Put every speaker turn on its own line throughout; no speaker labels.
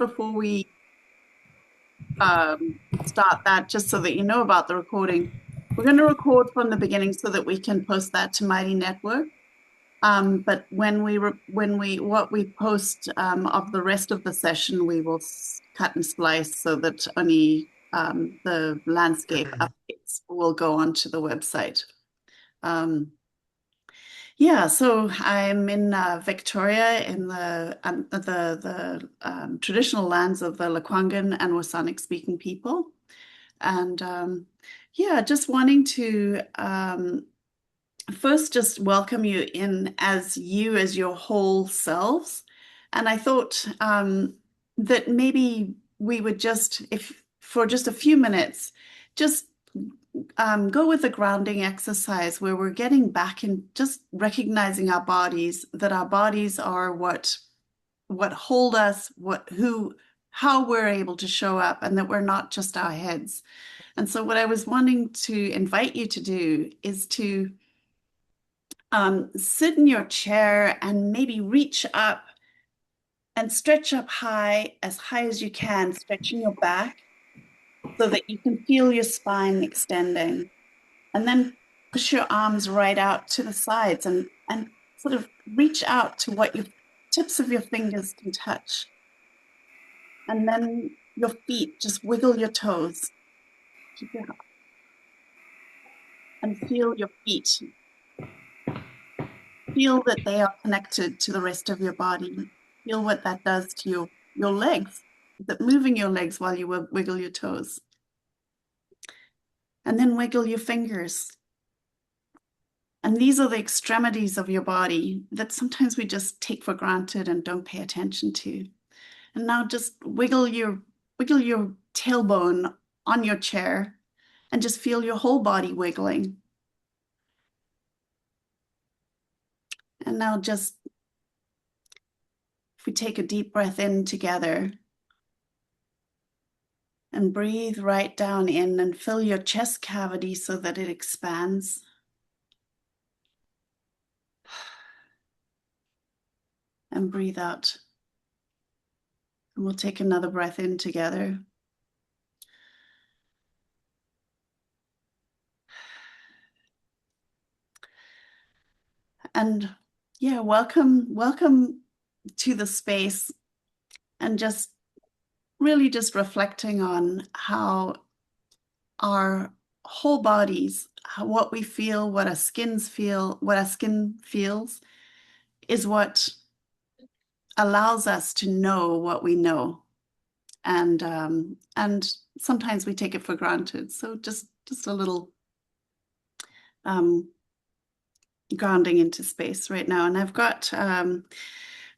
before we start that, just so that you know about the recording. We're going to record from the beginning so that we can post that to Mighty Network. But when we what we post of the rest of the session, we will cut and splice so that only the landscape updates will go onto the website. Um, yeah, so I'm in Victoria in the traditional lands of the Lekwungen and Wasanic speaking people. And yeah, just wanting to first just welcome you in as your whole selves. And I thought that maybe we would just, if for just a few minutes, just go with the grounding exercise where we're getting back and just recognizing our bodies, that our bodies are what hold us, how we're able to show up, and that we're not just our heads. And so what I was wanting to invite you to do is to sit in your chair and maybe reach up and stretch up as high as you can, stretching your back so that you can feel your spine extending. And then push your arms right out to the sides and sort of reach out to what your tips of your fingers can touch. And then your feet, just wiggle your toes. Keep your, and feel your feet. Feel that they are connected to the rest of your body. Feel what that does to your legs, that moving your legs while you wiggle your toes. And then wiggle your fingers. And these are the extremities of your body that sometimes we just take for granted and don't pay attention to. And now just wiggle your tailbone on your chair and just feel your whole body wiggling. And now just, if we take a deep breath in together and breathe right down in and fill your chest cavity so that it expands. And breathe out. And we'll take another breath in together. And yeah, welcome to the space, and just really just reflecting on how our whole bodies, what we feel, what our skins feel, what our skin feels is what allows us to know what we know. And sometimes we take it for granted. So just a little grounding into space right now. And I've got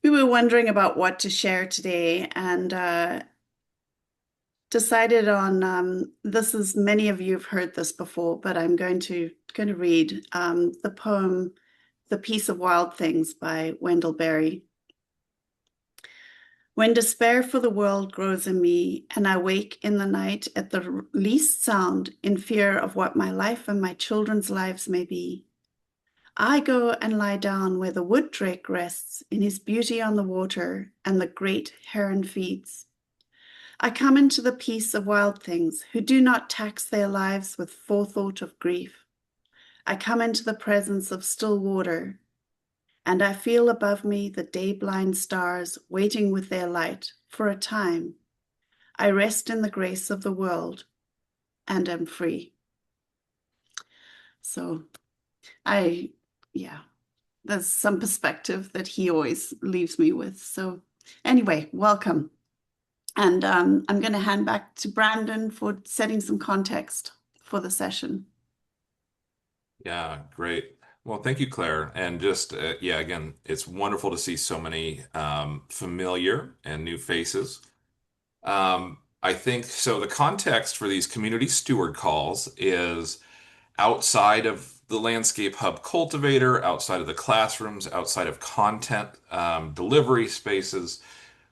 we were wondering about what to share today, and decided on this is, many of you have heard this before, but I'm going to read the poem The Peace of Wild Things by Wendell Berry. When despair for the world grows in me, and I wake in the night at the least sound, in fear of what my life and my children's lives may be, I go and lie down where the wood drake rests in his beauty on the water and the great heron feeds. I come into the peace of wild things who do not tax their lives with forethought of grief. I come into the presence of still water, and I feel above me the day-blind stars waiting with their light for a time. I rest in the grace of the world and am free. So there's some perspective that he always leaves me with. So anyway, welcome. And I'm going to hand back to Brandon for setting some context for the session.
Yeah, great. Well, thank you, Claire. And just, yeah, again, it's wonderful to see so many familiar and new faces. I think so. The context for these community steward calls is outside of the Landscape Hub cultivator, outside of the classrooms, outside of content delivery spaces.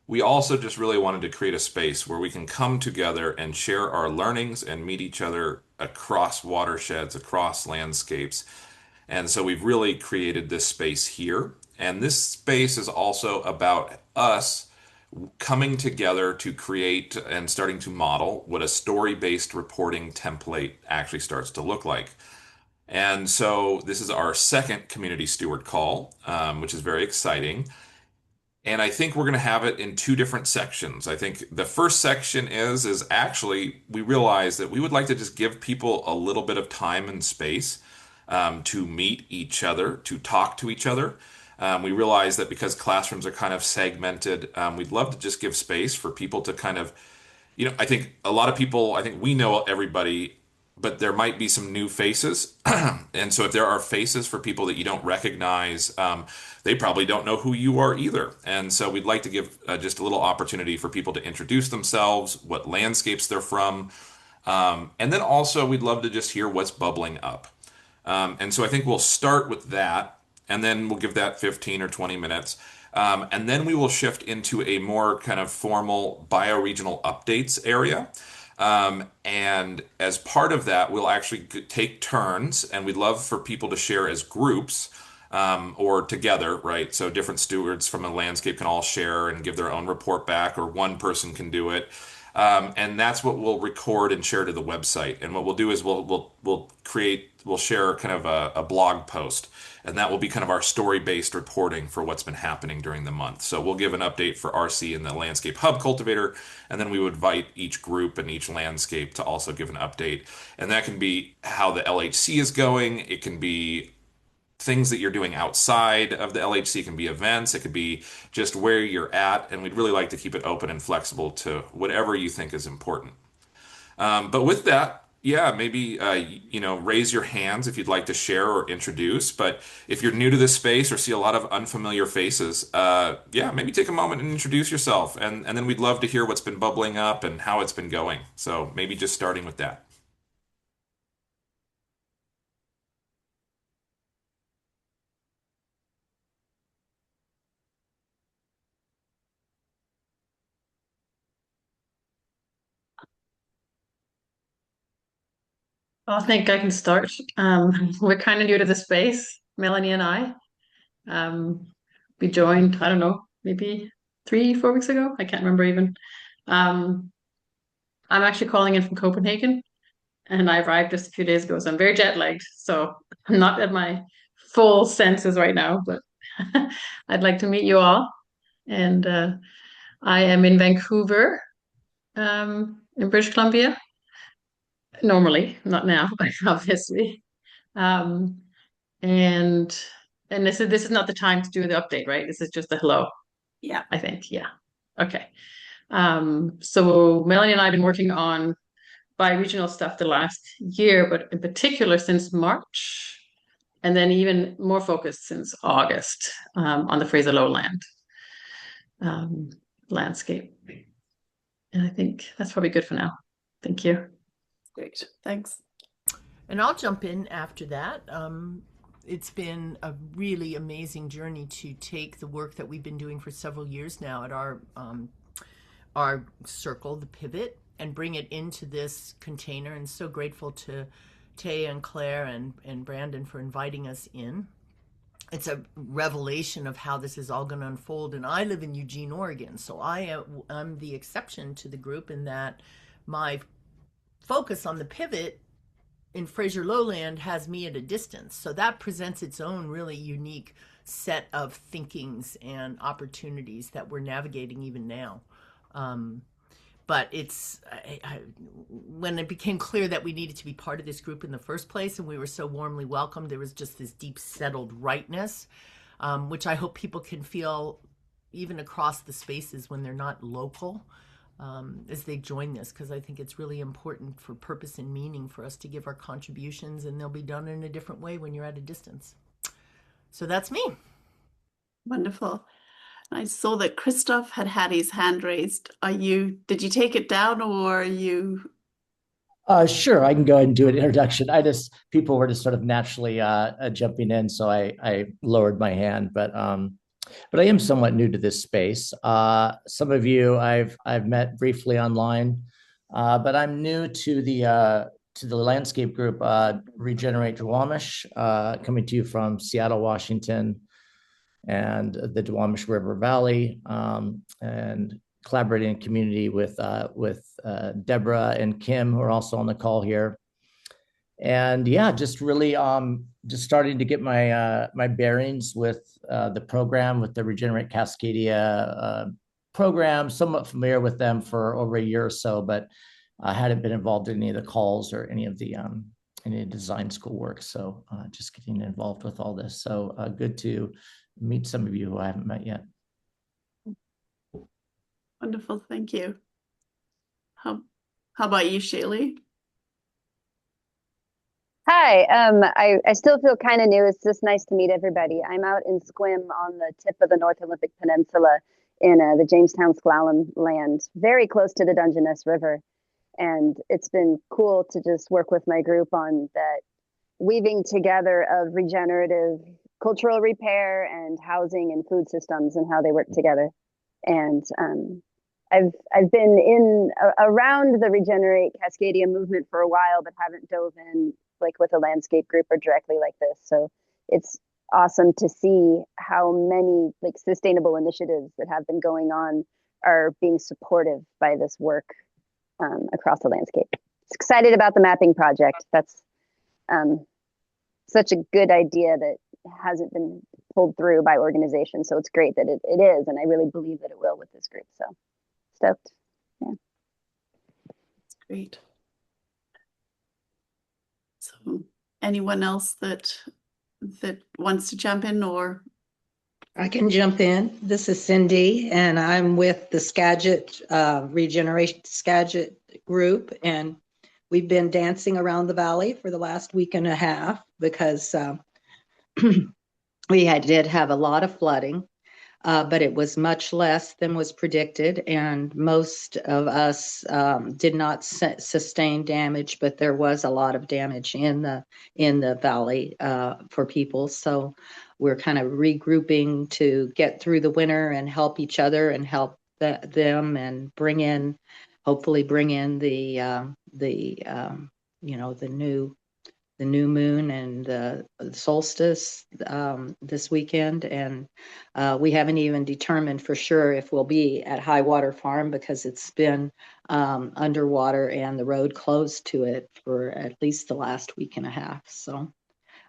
We also just really wanted to create a space where we can come together and share our learnings and meet each other across watersheds, across landscapes. And so we've really created this space here. And this space is also about us coming together to create and starting to model what a story-based reporting template actually starts to look like. And so this is our second community steward call, which is very exciting. And I think we're going to have it in two different sections. I think the first section is actually we realize that we would like to just give people a little bit of time and space to meet each other, to talk to each other. We realize that because classrooms are kind of segmented, we'd love to just give space for people to kind of, I think a lot of people, I think we know everybody, but there might be some new faces. And so if there are faces for people that you don't recognize, they probably don't know who you are either. And so we'd like to give just a little opportunity for people to introduce themselves, what landscapes they're from. And then also we'd love to just hear what's bubbling up. And so I think we'll start with that, and then we'll give that 15 or 20 minutes. And then we will shift into a more kind of formal bioregional updates area. And as part of that, we'll actually take turns, and we'd love for people to share as groups or together, right? So different stewards from a landscape can all share and give their own report back, or one person can do it. And that's what we'll record and share to the website. And what we'll do is we'll share kind of a blog post, and that will be kind of our story-based reporting for what's been happening during the month. So we'll give an update for RC and the Landscape Hub Cultivator, and then we would invite each group and each landscape to also give an update. And that can be how the LHC is going. It can be things that you're doing outside of the LHC. It can be events, it could be just where you're at, and we'd really like to keep it open and flexible to whatever you think is important. But with that, yeah, maybe raise your hands if you'd like to share or introduce. But if you're new to this space or see a lot of unfamiliar faces, yeah, maybe take a moment and introduce yourself, and then we'd love to hear what's been bubbling up and how it's been going. So maybe just starting with that.
I think I can start. We're kind of new to the space, Melanie and I. Um, we joined, I don't know, maybe 3, 4 weeks ago. I can't remember even. Um, I'm actually calling in from Copenhagen, and I arrived just a few days ago, so I'm very jet lagged. So I'm not at my full senses right now, but I'd like to meet you all. And I am in Vancouver, in British Columbia. Normally, not now, obviously. Um, and and this is not the time to do the update, right? This is just a hello,
Yeah.
I think. Yeah. Okay. So Melanie and I have been working on bioregional stuff the last year, but in particular since March, and then even more focused since August, on the Fraser Lowland um, landscape. And I think that's probably good for now. Thank you.
Great. Thanks.
And I'll jump in after that. It's been a really amazing journey to take the work that we've been doing for several years now at our circle, the Pivot, and bring it into this container. And so grateful to Tay and Claire and Brandon for inviting us in. It's a revelation of how this is all going to unfold. And I live in Eugene, Oregon, so I'm the exception to the group in that my focus on the Pivot in Fraser Lowland has me at a distance. So that presents its own really unique set of thinkings and opportunities that we're navigating even now. But when it became clear that we needed to be part of this group in the first place, and we were so warmly welcomed, there was just this deep settled rightness, which I hope people can feel even across the spaces when they're not local, as they join this, because I think it's really important for purpose and meaning for us to give our contributions, and they'll be done in a different way when you're at a distance. So that's me.
Wonderful. I saw that Christoph had his hand raised. Did you take it down, or are you?
Sure, I can go ahead and do an introduction. People were just sort of naturally jumping in, so I lowered my hand. But I am somewhat new to this space. Some of you I've met briefly online, but I'm new to the landscape group, Regenerate Duwamish, coming to you from Seattle, Washington. and the Duwamish River Valley, and collaborating in community with Deborah and Kim, who are also on the call here. And yeah, just really just starting to get my bearings with the program, with the Regenerate Cascadia program. Somewhat familiar with them for over a year or so, but I hadn't been involved in any of the calls or any of the design school work. So just getting involved with all this. So good to meet some of you who I haven't met yet.
Wonderful, thank you. How about you, Shaylee?
Hi, I still feel kind of new. It's just nice to meet everybody. I'm out in Sequim on the tip of the North Olympic Peninsula in the Jamestown S'Klallam land, very close to the Dungeness River. And it's been cool to just work with my group on that weaving together of regenerative cultural repair and housing and food systems and how they work together. And I've been around the Regenerate Cascadia movement for a while, but haven't dove in like with a landscape group or directly like this. So it's awesome to see how many like sustainable initiatives that have been going on are being supportive by this work across the landscape. Excited about the mapping project. That's such a good idea that hasn't been pulled through by organizations. So it's great that it is, and I really believe that it will with this group. So stoked. Yeah.
That's great. So anyone else that wants to jump in, or?
I can jump in. This is Cindy, and I'm with the Skagit Regeneration Skagit group, and we've been dancing around the valley for the last week and a half because we did have a lot of flooding, but it was much less than was predicted, and most of us did not sustain damage, but there was a lot of damage in the valley for people. So we're kind of regrouping to get through the winter and help each other and help them and hopefully bring in the new moon and the solstice this weekend. And we haven't even determined for sure if we'll be at High Water Farm because it's been underwater and the road closed to it for at least the last week and a half. So,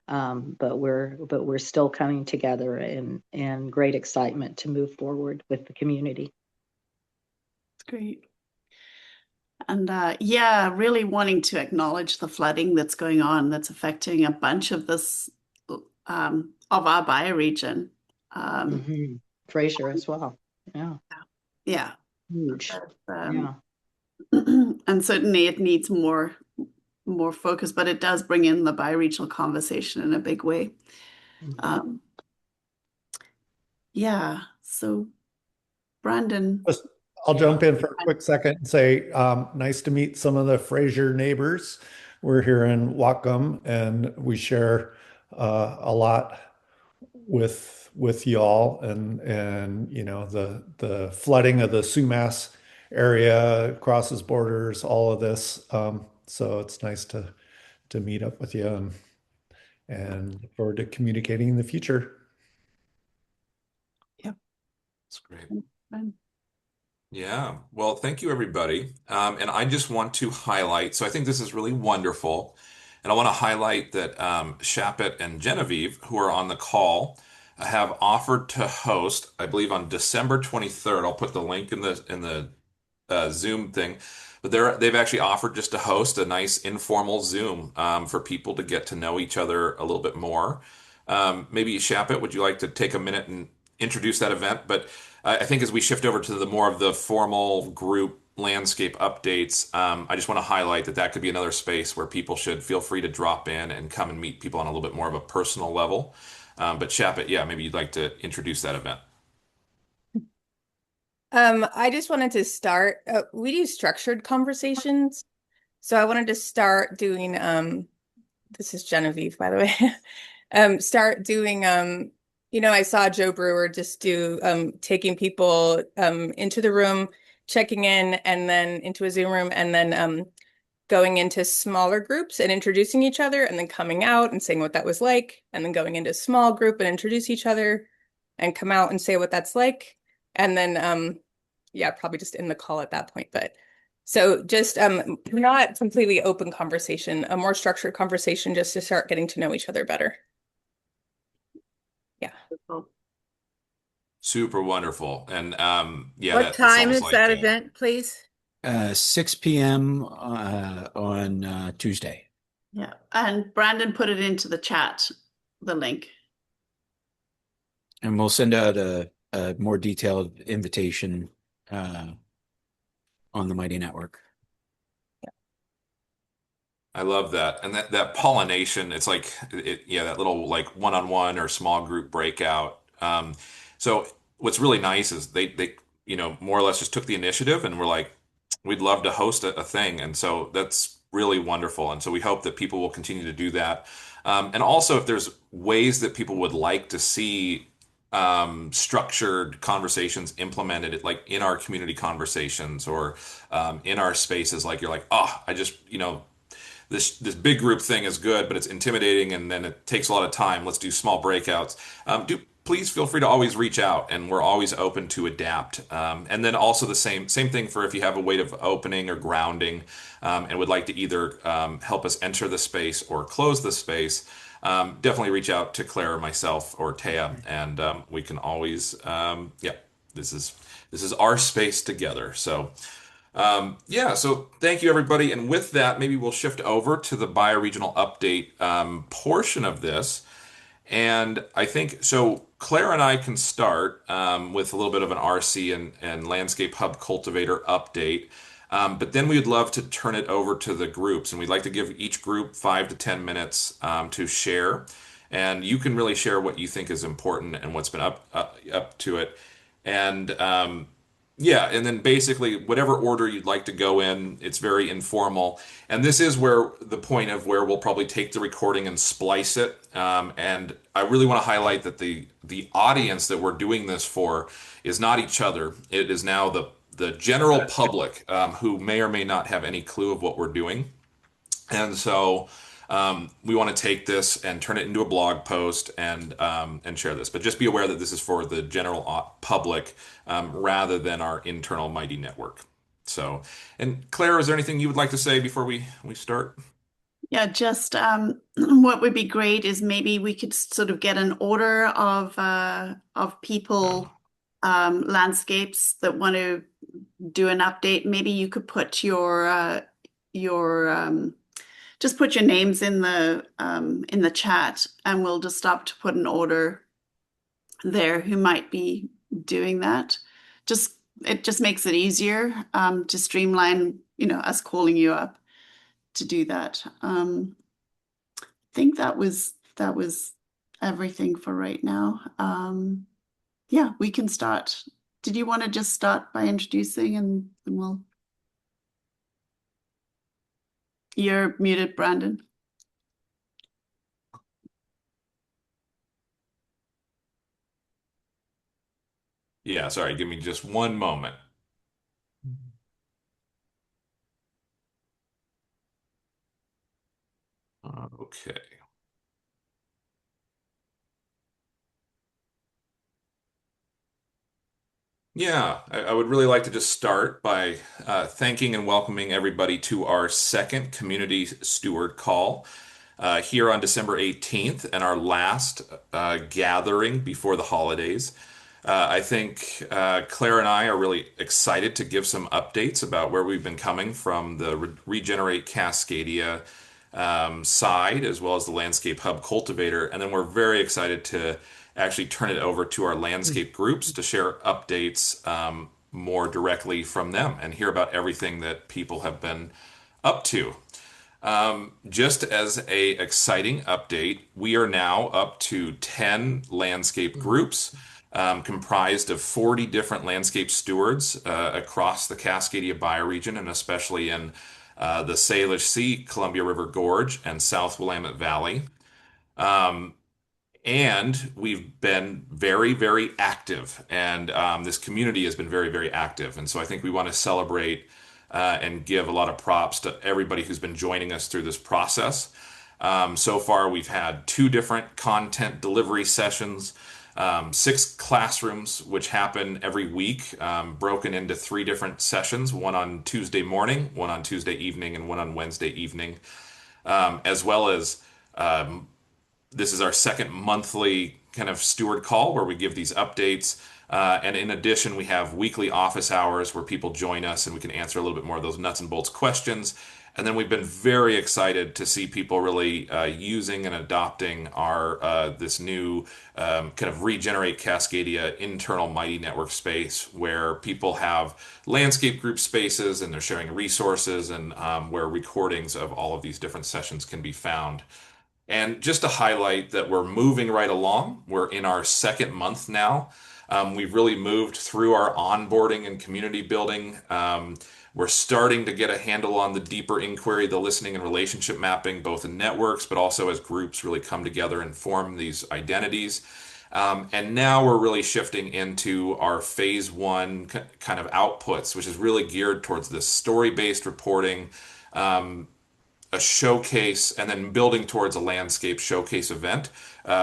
but we're still coming together in great excitement to move forward with the community.
That's great. And yeah, really wanting to acknowledge the flooding that's going on, that's affecting a bunch of this of our bioregion.
Fraser as well. Yeah.
Yeah.
Huge.
Yeah. And certainly it needs more focus, but it does bring in the bioregional conversation in a big way. Yeah. So Brandon.
I'll jump in for a quick second and say, nice to meet some of the Fraser neighbors. We're here in Whatcom, and we share a lot with y'all, and you know the flooding of the Sumas area crosses borders, all of this. So it's nice to meet up with you, and look forward to communicating in the future.
Yeah,
That's great.
fun.
Yeah, well, thank you, everybody. And I just want to highlight, so I think this is really wonderful. And I want to highlight that Shapit and Genevieve, who are on the call, have offered to host, I believe on December 23rd. I'll put the link in the Zoom thing. But they've actually offered just to host a nice informal Zoom for people to get to know each other a little bit more. Maybe Shapit, would you like to take a minute and introduce that event? But I think as we shift over to the more of the formal group landscape updates, I just want to highlight that could be another space where people should feel free to drop in and come and meet people on a little bit more of a personal level. But Shapit, yeah, maybe you'd like to introduce that event.
I just wanted to start, we do structured conversations. So I wanted to start doing, this is Genevieve, by the way, start doing, I saw Joe Brewer just do taking people into the room, checking in, and then into a Zoom room, and then going into smaller groups and introducing each other, and then coming out and saying what that was like, and then going into a small group and introduce each other, and come out and say what that's like. And then, yeah, probably just end the call at that point. But so just not completely open conversation, a more structured conversation just to start getting to know each other better. Yeah.
Super wonderful. And yeah,
What
that
time
sounds
is
like
that event, please?
6 p.m. On Tuesday.
Yeah. And Brandon put it into the chat, the link.
And we'll send out a more detailed invitation on the Mighty Network.
I love that. And that pollination, it's like yeah, that little like one-on-one or small group breakout. So what's really nice is they more or less just took the initiative and were like, we'd love to host a thing. And so that's really wonderful. And so we hope that people will continue to do that. And also if there's ways that people would like to see structured conversations implemented, like in our community conversations or in our spaces, like you're like, oh, I just, this big group thing is good, but it's intimidating and then it takes a lot of time. Let's do small breakouts. Please feel free to always reach out, and we're always open to adapt. And then also the same thing for if you have a way of opening or grounding and would like to either help us enter the space or close the space. Definitely reach out to Claire or myself or Taya, and we can always, this is our space together. So, so thank you everybody. And with that, maybe we'll shift over to the bioregional update portion of this. And I think, so Claire and I can start with a little bit of an RC and Landscape Hub Cultivator update. But then we'd love to turn it over to the groups, and we'd like to give each group 5 to 10 minutes to share. And you can really share what you think is important and what's been up to it. And and then basically whatever order you'd like to go in, it's very informal. And this is where the point of where we'll probably take the recording and splice it. And I really want to highlight that the audience that we're doing this for is not each other. It is now the general public who may or may not have any clue of what we're doing. And so we want to take this and turn it into a blog post and share this. But just be aware that this is for the general public rather than our internal Mighty Network. So, and Claire, is there anything you would like to say before we start?
Yeah, just what would be great is maybe we could sort of get an order of people, landscapes that want to do an update. Maybe you could put your just put your names in the chat, and we'll just stop to put an order there who might be doing that. It just makes it easier to streamline, us calling you up to do that. I think that was everything for right now. We can start. Did you want to just start by introducing and we'll... You're muted, Brandon.
Yeah, sorry, give me just one moment. Okay. Yeah, I would really like to just start by thanking and welcoming everybody to our second Community Steward Call here on December 18th and our last gathering before the holidays. I think Claire and I are really excited to give some updates about where we've been coming from the Regenerate Cascadia side, as well as the Landscape Hub Cultivator. And then we're very excited to actually turn it over to our landscape groups to share updates more directly from them and hear about everything that people have been up to. Just as a exciting update, we are now up to 10 landscape groups comprised of 40 different landscape stewards across the Cascadia bioregion, and especially in the Salish Sea, Columbia River Gorge, and South Willamette Valley. And we've been very, very active, and this community has been very, very active. And so I think we want to celebrate and give a lot of props to everybody who's been joining us through this process. So far, we've had 2 different content delivery sessions. 6 classrooms, which happen every week, broken into 3 different sessions, one on Tuesday morning, one on Tuesday evening, and one on Wednesday evening, as well as this is our second monthly kind of steward call where we give these updates. And in addition, we have weekly office hours where people join us and we can answer a little bit more of those nuts and bolts questions. And then we've been very excited to see people really using and adopting our this new kind of Regenerate Cascadia internal Mighty Network space where people have landscape group spaces and they're sharing resources and where recordings of all of these different sessions can be found. And just to highlight that we're moving right along, we're in our second month now. We've really moved through our onboarding and community building. We're starting to get a handle on the deeper inquiry, the listening and relationship mapping, both in networks, but also as groups really come together and form these identities. And now we're really shifting into our phase 1 kind of outputs, which is really geared towards this story-based reporting, a showcase, and then building towards a landscape showcase event,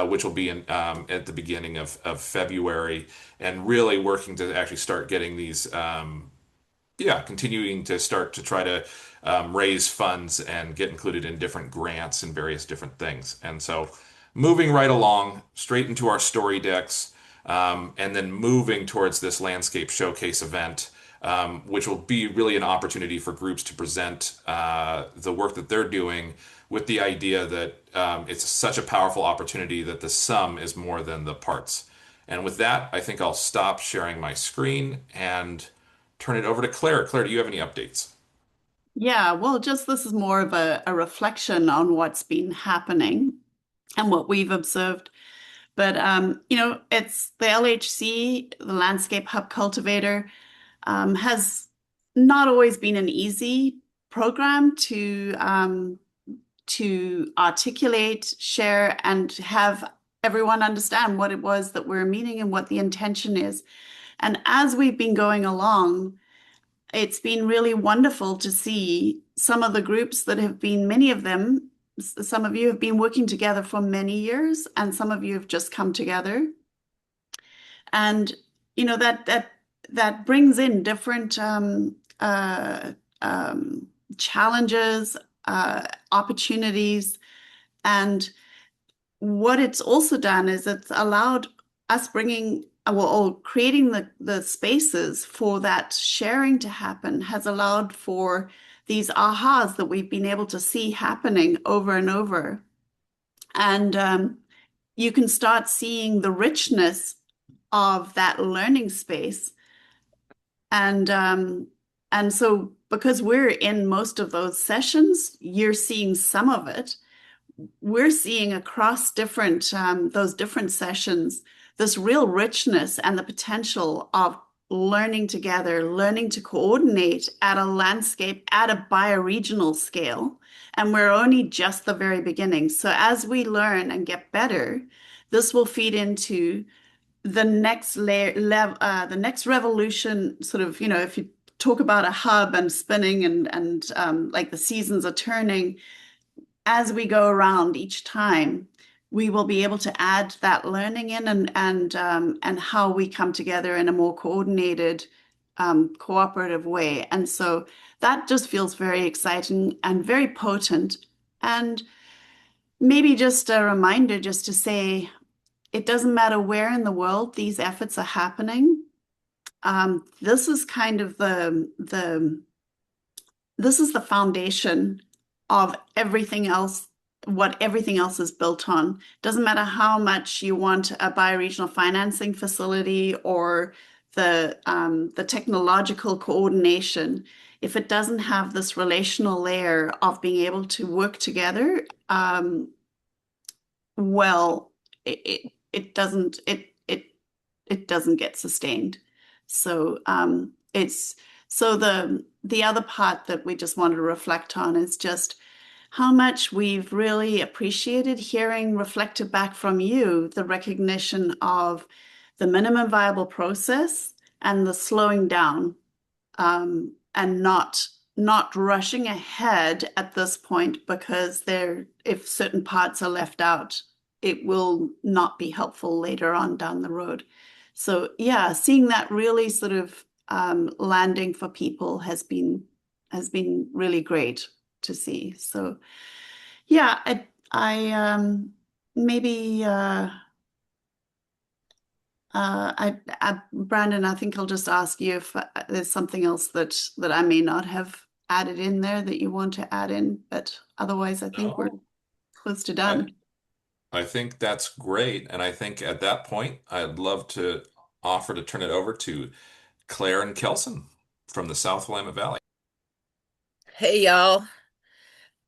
which will be at the beginning of February, and really working to actually start getting these, continuing to start to try to raise funds and get included in different grants and various different things. And so moving right along, straight into our story decks, and then moving towards this landscape showcase event, which will be really an opportunity for groups to present the work that they're doing with the idea that it's such a powerful opportunity that the sum is more than the parts. And with that, I think I'll stop sharing my screen and turn it over to Claire. Claire, do you have any updates?
Yeah, well, just this is more of a reflection on what's been happening and what we've observed. But, it's the LHC, the Landscape Hub Cultivator, has not always been an easy program to articulate, share, and have everyone understand what it was that we're meaning and what the intention is. And as we've been going along, it's been really wonderful to see some of the groups that have been, many of them, some of you have been working together for many years, and some of you have just come together. And, that brings in different challenges, opportunities. And what it's also done is it's allowed us creating the spaces for that sharing to happen, has allowed for these ahas that we've been able to see happening over and over. And you can start seeing the richness of that learning space. And so because we're in most of those sessions, you're seeing some of it. We're seeing across those different sessions, this real richness and the potential of learning together, learning to coordinate at a landscape, at a bioregional scale. And we're only just the very beginning. So as we learn and get better, this will feed into the next the next revolution, sort of, if you talk about a hub and spinning and like the seasons are turning, as we go around each time, we will be able to add that learning in and how we come together in a more coordinated, cooperative way. And so that just feels very exciting and very potent. And maybe just a reminder just to say, it doesn't matter where in the world these efforts are happening. This is kind of this is the foundation of everything else, what everything else is built on. Doesn't matter how much you want a bioregional financing facility or the technological coordination. If it doesn't have this relational layer of being able to work together, it doesn't get sustained. So the other part that we just wanted to reflect on is just how much we've really appreciated hearing reflected back from you, the recognition of the minimum viable process and the slowing down, and not rushing ahead at this point because if certain parts are left out. it will not be helpful later on down the road. So yeah, seeing that really sort of landing for people has been really great to see. So yeah, I maybe Brandon, I think I'll just ask you if there's something else that I may not have added in there that you want to add in, but otherwise I think we're
No,
close to
I,
done.
I think that's great. And I think at that point, I'd love to offer to turn it over to Claire and Kelson from the South Willamette Valley.
Hey y'all.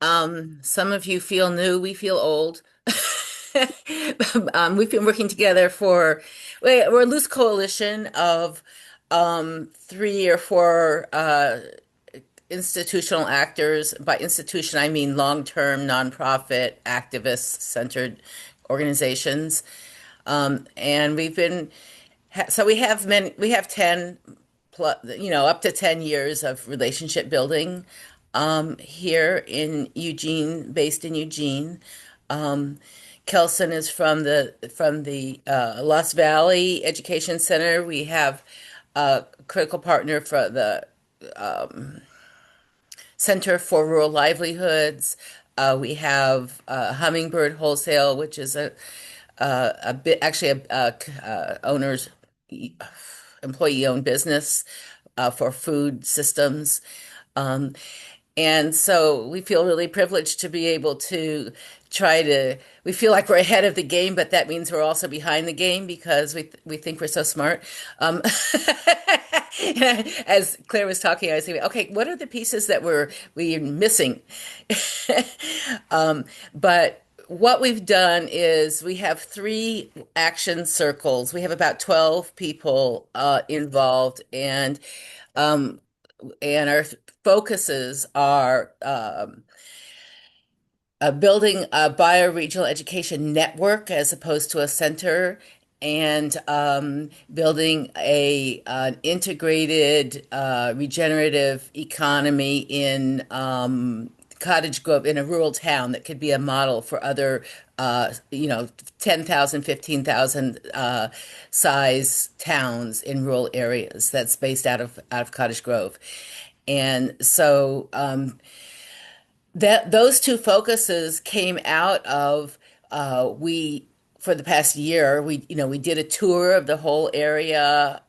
Some of you feel new, we feel old. We've been working together we're a loose coalition of 3 or 4 institutional actors. By institution, I mean long-term nonprofit activist-centered organizations. And we have 10 plus, up to 10 years of relationship building here in Eugene, based in Eugene. Kelson is from the Lost Valley Education Center. We have a critical partner for the Center for Rural Livelihoods. We have Hummingbird Wholesale, which is a bit actually a owner's employee-owned business for food systems. And so we feel really privileged to be able to we feel like we're ahead of the game, but that means we're also behind the game because we think we're so smart. As Claire was talking, I was thinking, okay, what are the pieces that we're missing? But what we've done is we have 3 action circles. We have about 12 people involved, and our focuses are building a bioregional education network as opposed to a center, and building an integrated regenerative economy in Cottage Grove, in a rural town that could be a model for other 10,000, 15,000 size towns in rural areas that's based out of Cottage Grove. And so those 2 focuses came out of for the past year, we did a tour of the whole area,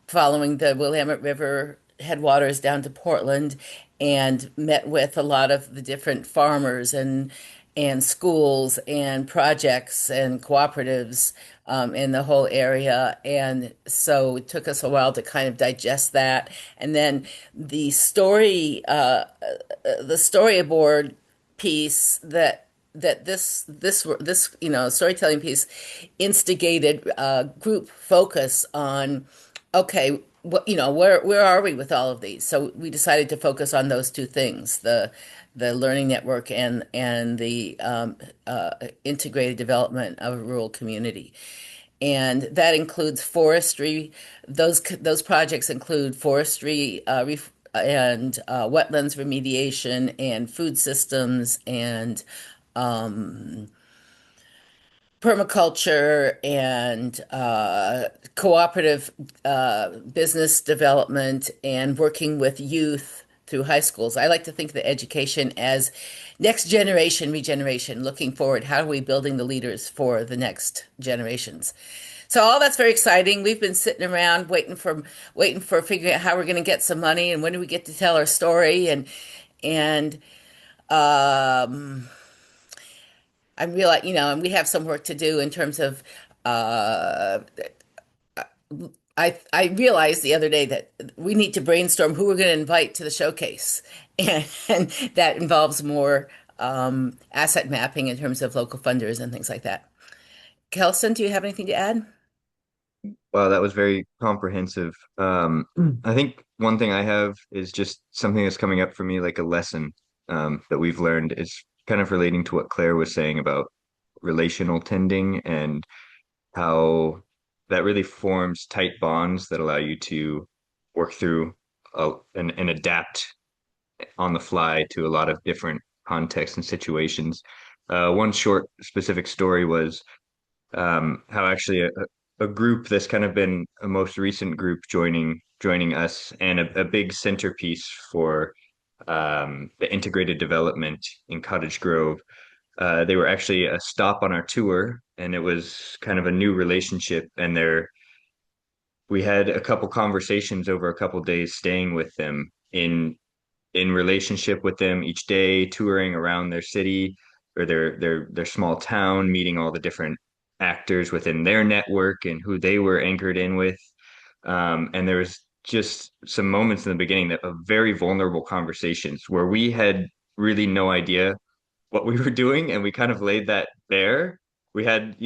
following the Willamette River headwaters down to Portland, and met with a lot of the different farmers and schools and projects and cooperatives in the whole area. And so it took us a while to kind of digest that. And then the storyboard piece that this storytelling piece instigated group focus on, okay, where are we with all of these? So we decided to focus on those 2 things, the learning network and the integrated development of a rural community. And that includes forestry. Those projects include forestry and wetlands remediation and food systems and permaculture and cooperative business development and working with youth through high schools. I like to think of education as next generation regeneration, looking forward. How are we building the leaders for the next generations? So all that's very exciting. We've been sitting around waiting for figuring out how we're going to get some money and when do we get to tell our story. And I realize, and we have some work to do in terms of, I realized the other day that we need to brainstorm who we're going to invite to the showcase. And that involves more asset mapping in terms of local funders and things like that. Kelson, do you have anything to add?
Wow, that was very comprehensive. I think one thing I have is just something that's coming up for me, like a lesson that we've learned is kind of relating to what Claire was saying about relational tending and how that really forms tight bonds that allow you to work through and adapt on the fly to a lot of different contexts and situations. One short specific story was how actually a group that's kind of been a most recent group joining us, and a big centerpiece for the integrated development in Cottage Grove. They were actually a stop on our tour, and it was kind of a new relationship. And we had a couple conversations over a couple days staying with them in relationship with them each day, touring around their city or their small town, meeting all the different actors within their network and who they were anchored in with. And there was just some moments in the beginning that of very vulnerable conversations where we had really no idea what we were doing, and we kind of laid that bare. We had,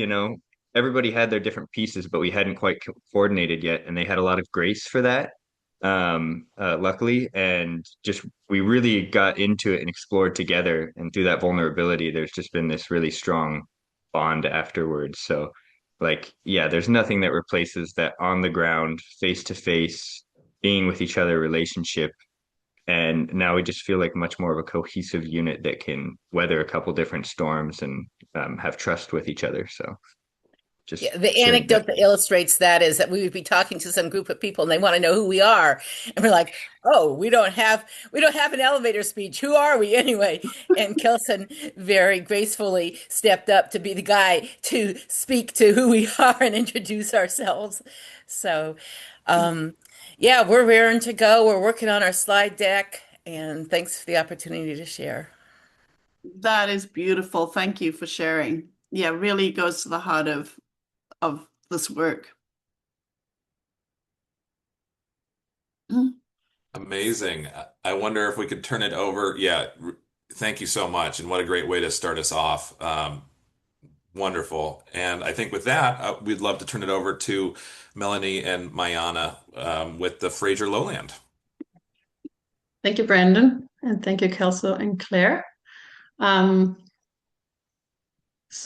everybody had their different pieces, but we hadn't quite coordinated yet, and they had a lot of grace for that, luckily. And just we really got into it and explored together, and through that vulnerability, there's just been this really strong bond afterwards. So, like, yeah, there's nothing that replaces that on the ground, face to face, being with each other relationship. And now we just feel like much more of a cohesive unit that can weather a couple different storms and have trust with each other. So just
Yeah, the
sharing
anecdote
that.
that illustrates that is that we would be talking to some group of people and they want to know who we are. And we're like, oh, we don't have an elevator speech. Who are we anyway? And Kelson very gracefully stepped up to be the guy to speak to who we are and introduce ourselves. So yeah, we're raring to go. We're working on our slide deck, and thanks for the opportunity to share.
That is beautiful. Thank you for sharing. Yeah, really goes to the heart of this work.
Amazing. I wonder if we could turn it over. Yeah, thank you so much. And what a great way to start us off. Wonderful. And I think with that, we'd love to turn it over to Melanie and Mayana with the Fraser Lowland.
Thank you, Brandon, and thank you, Kelso and Claire. So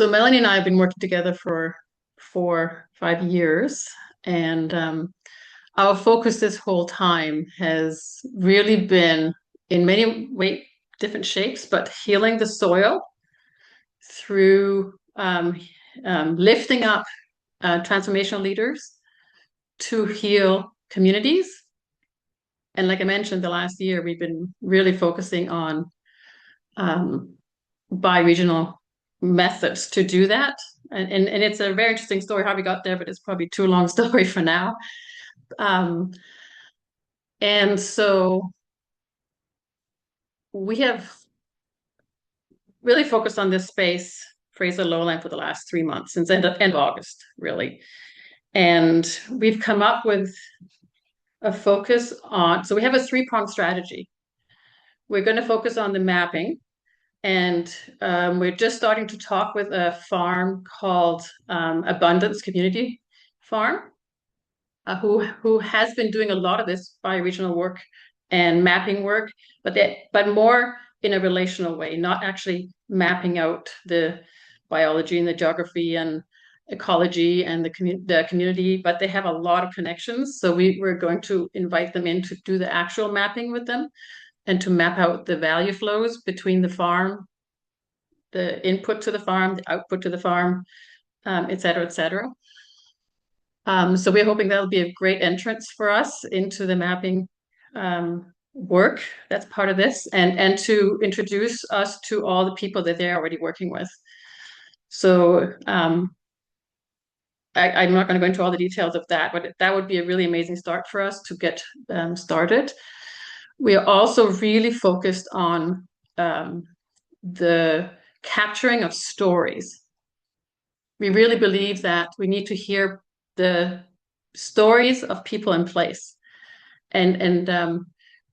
Melanie and I have been working together for 5 years, and our focus this whole time has really been in many different shapes, but healing the soil through lifting up transformational leaders to heal communities. And like I mentioned, the last year, we've been really focusing on bi-regional methods to do that. And it's a very interesting story how we got there, but it's probably too long story for now. And so we have really focused on this space, Fraser Lowland, for the last 3 months, since end of August, really. And we've come up with a focus on, so we have a 3-pronged strategy. We're going to focus on the mapping, and we're just starting to talk with a farm called Abundance Community Farm, who has been doing a lot of this bioregional work and mapping work, but more in a relational way, not actually mapping out the biology and the geography and ecology and the community, but they have a lot of connections. So we're going to invite them in to do the actual mapping with them and to map out the value flows between the farm, the input to the farm, the output to the farm, et cetera, et cetera. So we're hoping that'll be a great entrance for us into the mapping work that's part of this, and to introduce us to all the people that they're already working with. So I'm not going to go into all the details of that, but that would be a really amazing start for us to get started. We are also really focused on the capturing of stories. We really believe that we need to hear the stories of people in place, and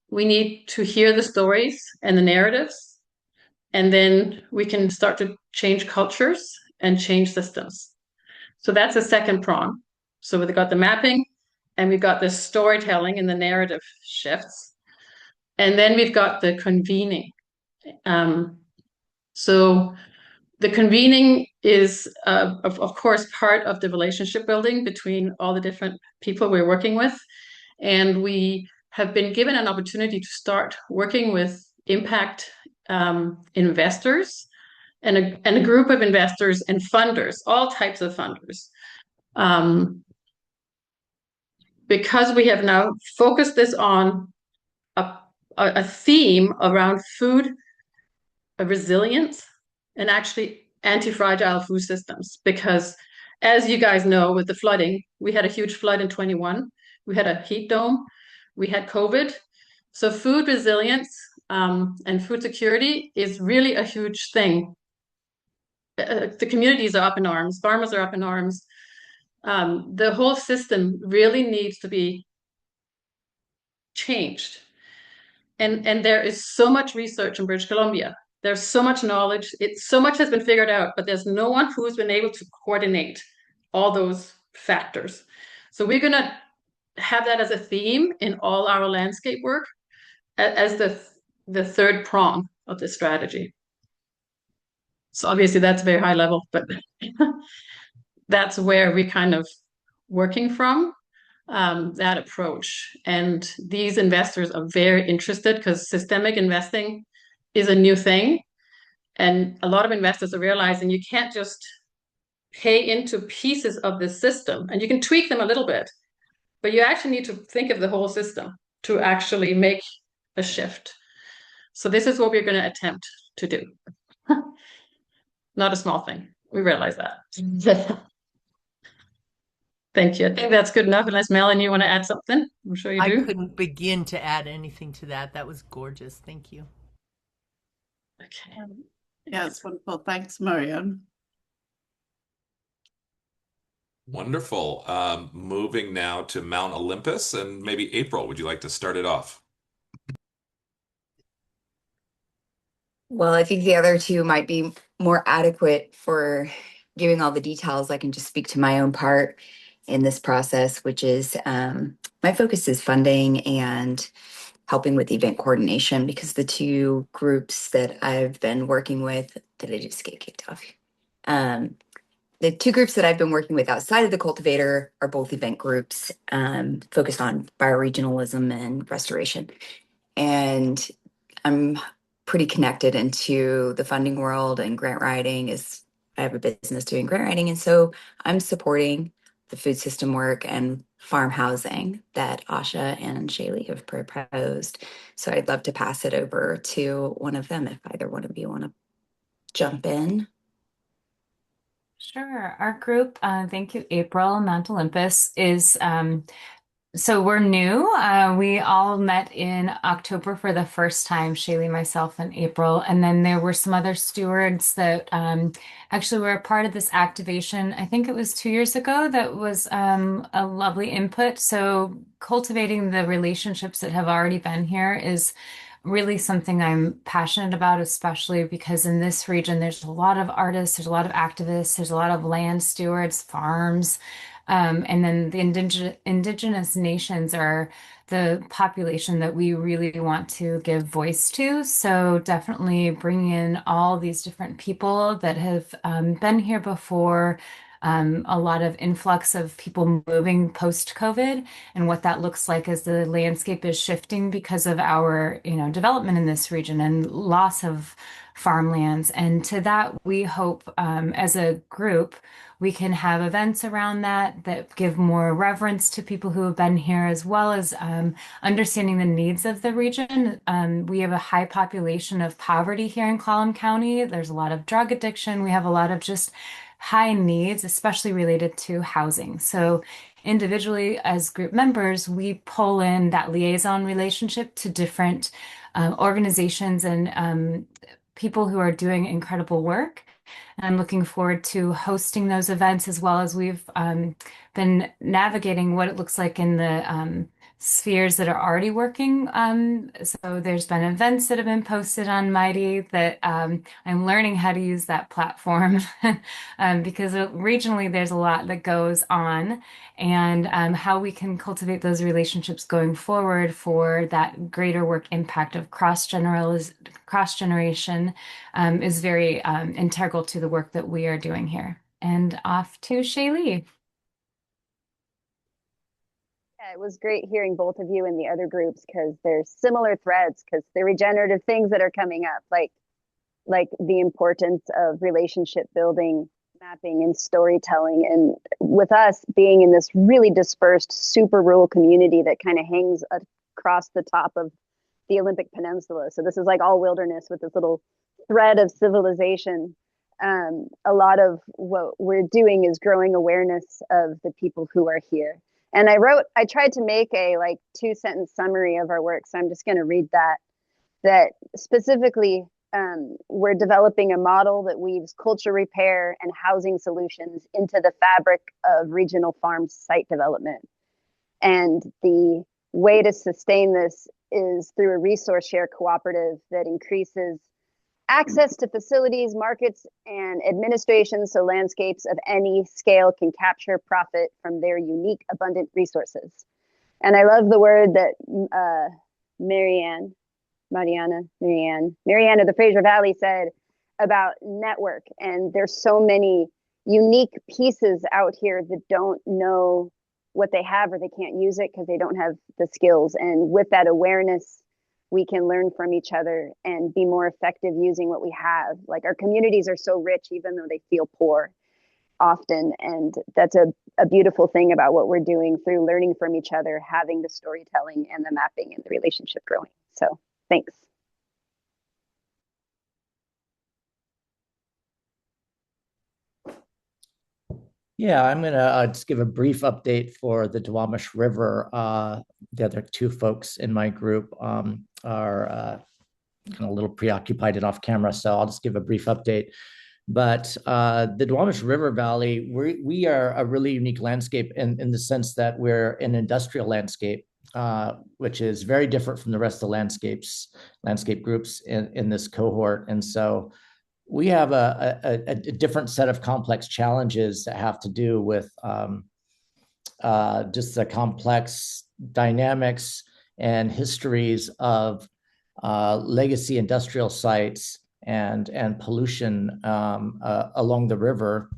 we need to hear the stories and the narratives, and then we can start to change cultures and change systems. So that's a second prong. So we've got the mapping, and we've got the storytelling and the narrative shifts, and then we've got the convening. So the convening is, of course, part of the relationship building between all the different people we're working with. And we have been given an opportunity to start working with impact investors and a group of investors and funders, all types of funders. Because we have now focused this on a theme around food resilience and actually anti-fragile food systems. Because as you guys know, with the flooding, we had a huge flood in 21. We had a heat dome. We had COVID. So food resilience and food security is really a huge thing. The communities are up in arms. Farmers are up in arms. The whole system really needs to be changed. And there is so much research in British Columbia. There's so much knowledge. So much has been figured out, but there's no one who's been able to coordinate all those factors. So we're going to have that as a theme in all our landscape work as the third prong of the strategy. So obviously that's very high level, but that's where we're kind of working from. That approach. And these investors are very interested because systemic investing is a new thing. And a lot of investors are realizing you can't just pay into pieces of the system, and you can tweak them a little bit, but you actually need to think of the whole system to actually make a shift. So this is what we're going to attempt to do. Not a small thing. We realize that. Thank you. I think that's good enough, unless Melanie, you want to add something? I'm sure you do.
I couldn't begin to add anything to that. That was gorgeous. Thank you.
Okay.
Yeah, it's wonderful. Thanks, Marianne.
Wonderful. Moving now to Mount Olympus, and maybe April, would you like to start it off?
Well, I think the other two might be more adequate for giving all the details. I can just speak to my own part in this process, which is my focus is funding and helping with event coordination, because the two groups that I've been working with, did I just get kicked off? The two groups that I've been working with outside of the cultivator are both event groups focused on bioregionalism and restoration. And I'm pretty connected into the funding world, and grant writing is, I have a business doing grant writing. And so I'm supporting the food system work and farm housing that Asha and Shaylee have proposed. So I'd love to pass it over to one of them if either one of you want to jump in.
Sure. Our group, thank you, April, Mount Olympus, is so we're new. We all met in October for the first time, Shaylee, myself, and April. And then there were some other stewards that actually were a part of this activation. I think it was 2 years ago. That was a lovely input. So cultivating the relationships that have already been here is really something I'm passionate about, especially because in this region, there's a lot of artists, there's a lot of activists, there's a lot of land stewards, farms. And then the indigenous nations are the population that we really want to give voice to. So definitely bring in all these different people that have been here before, a lot of influx of people moving post-COVID, and what that looks like as the landscape is shifting because of our, development in this region and loss of farmlands. And to that, we hope as a group, we can have events around that give more reverence to people who have been here, as well as understanding the needs of the region. We have a high population of poverty here in Clallam County. There's a lot of drug addiction. We have a lot of just high needs, especially related to housing. So individually, as group members, we pull in that liaison relationship to different organizations and people who are doing incredible work. And I'm looking forward to hosting those events, as well as we've been navigating what it looks like in the spheres that are already working. So there's been events that have been posted on Mighty that I'm learning how to use that platform because regionally there's a lot that goes on, and how we can cultivate those relationships going forward for that greater work impact of cross-generation is very integral to the work that we are doing here. And off to Shaylee.
Yeah, it was great hearing both of you in the other groups, because there's similar threads, because the regenerative things that are coming up, like like the importance of relationship building, mapping, and storytelling. And with us being in this really dispersed, super rural community that kind of hangs across the top of the Olympic Peninsula. So this is like all wilderness with this little thread of civilization. A lot of what we're doing is growing awareness of the people who are here. And I tried to make a like 2-sentence summary of our work. So I'm just going to read that specifically, we're developing a model that weaves culture repair and housing solutions into the fabric of regional farm site development. And the way to sustain this is through a resource share cooperative that increases access to facilities, markets, and administration so landscapes of any scale can capture profit from their unique, abundant resources. And I love the word that Marianne of the Fraser Valley said about network. And there's so many unique pieces out here that don't know what they have, or they can't use it because they don't have the skills. And with that awareness, we can learn from each other and be more effective using what we have. Like our communities are so rich, even though they feel poor often. And that's a beautiful thing about what we're doing through learning from each other, having the storytelling and the mapping and the relationship growing. So thanks.
Yeah, I'm gonna just give a brief update for the Duwamish River. The other two folks in my group are kind of a little preoccupied and off camera, so I'll just give a brief update. But the Duwamish River Valley, we are a really unique landscape in the sense that we're an industrial landscape, which is very different from the rest of the landscape groups in this cohort. And so we have a different set of complex challenges that have to do with just the complex dynamics and histories of legacy industrial sites and pollution along the river,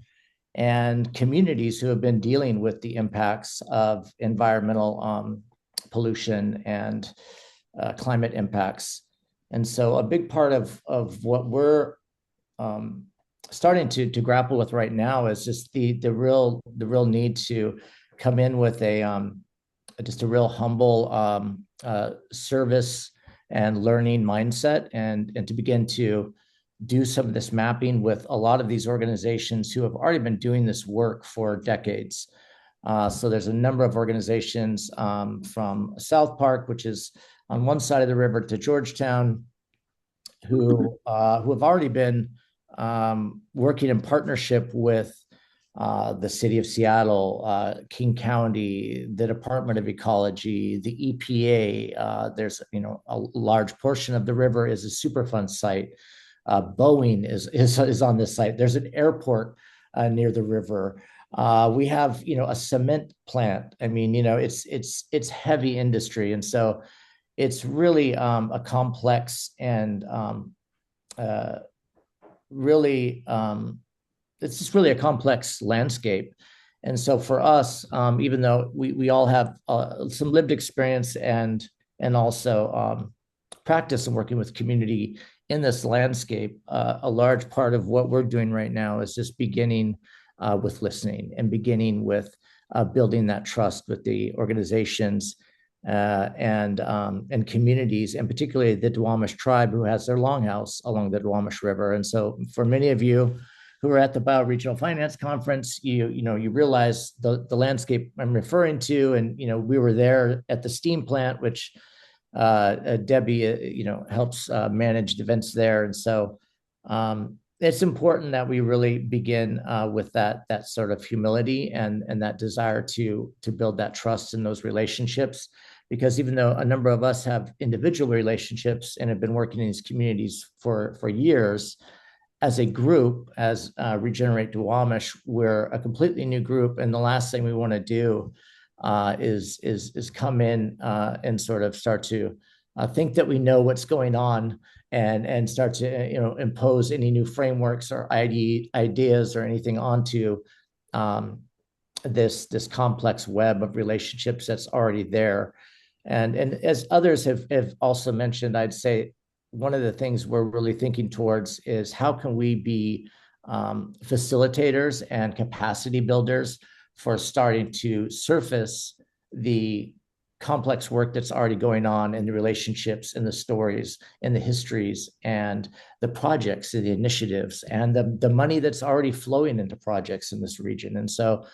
and communities who have been dealing with the impacts of environmental pollution and climate impacts. And so a big part of what we're starting to grapple with right now is just the real need to come in with just a real humble service and learning mindset, and to begin to do some of this mapping with a lot of these organizations who have already been doing this work for decades. So there's a number of organizations from South Park, which is on one side of the river, to Georgetown, who have already been working in partnership with the city of Seattle, King County, the Department of Ecology, the EPA. There's a large portion of the river is a Superfund site. Boeing is on this site. There's an airport near the river. We have a cement plant. I mean, it's heavy industry, and so it's really a complex and really it's just really a complex landscape. And so for us, even though we all have some lived experience and also practice in working with community in this landscape, a large part of what we're doing right now is just beginning with listening and beginning with building that trust with the organizations and communities, and particularly the Duwamish tribe, who has their longhouse along the Duwamish River. And so for many of you who are at the Bioregional Finance Conference, you realize the landscape I'm referring to, and we were there at the steam plant, which Debbie helps manage the events there. And so it's important that we really begin with that sort of humility and that desire to build that trust in those relationships. Because even though a number of us have individual relationships and have been working in these communities for years, as a group, as Regenerate Duwamish, we're a completely new group, and the last thing we want to do is come in and sort of start to think that we know what's going on and start to impose any new frameworks or ideas or anything onto this complex web of relationships that's already there. And as others have also mentioned, I'd say one of the things we're really thinking towards is how can we be facilitators and capacity builders for starting to surface the complex work that's already going on in the relationships and the stories and the histories and the projects and the initiatives and the money that's already flowing into projects in this region. And so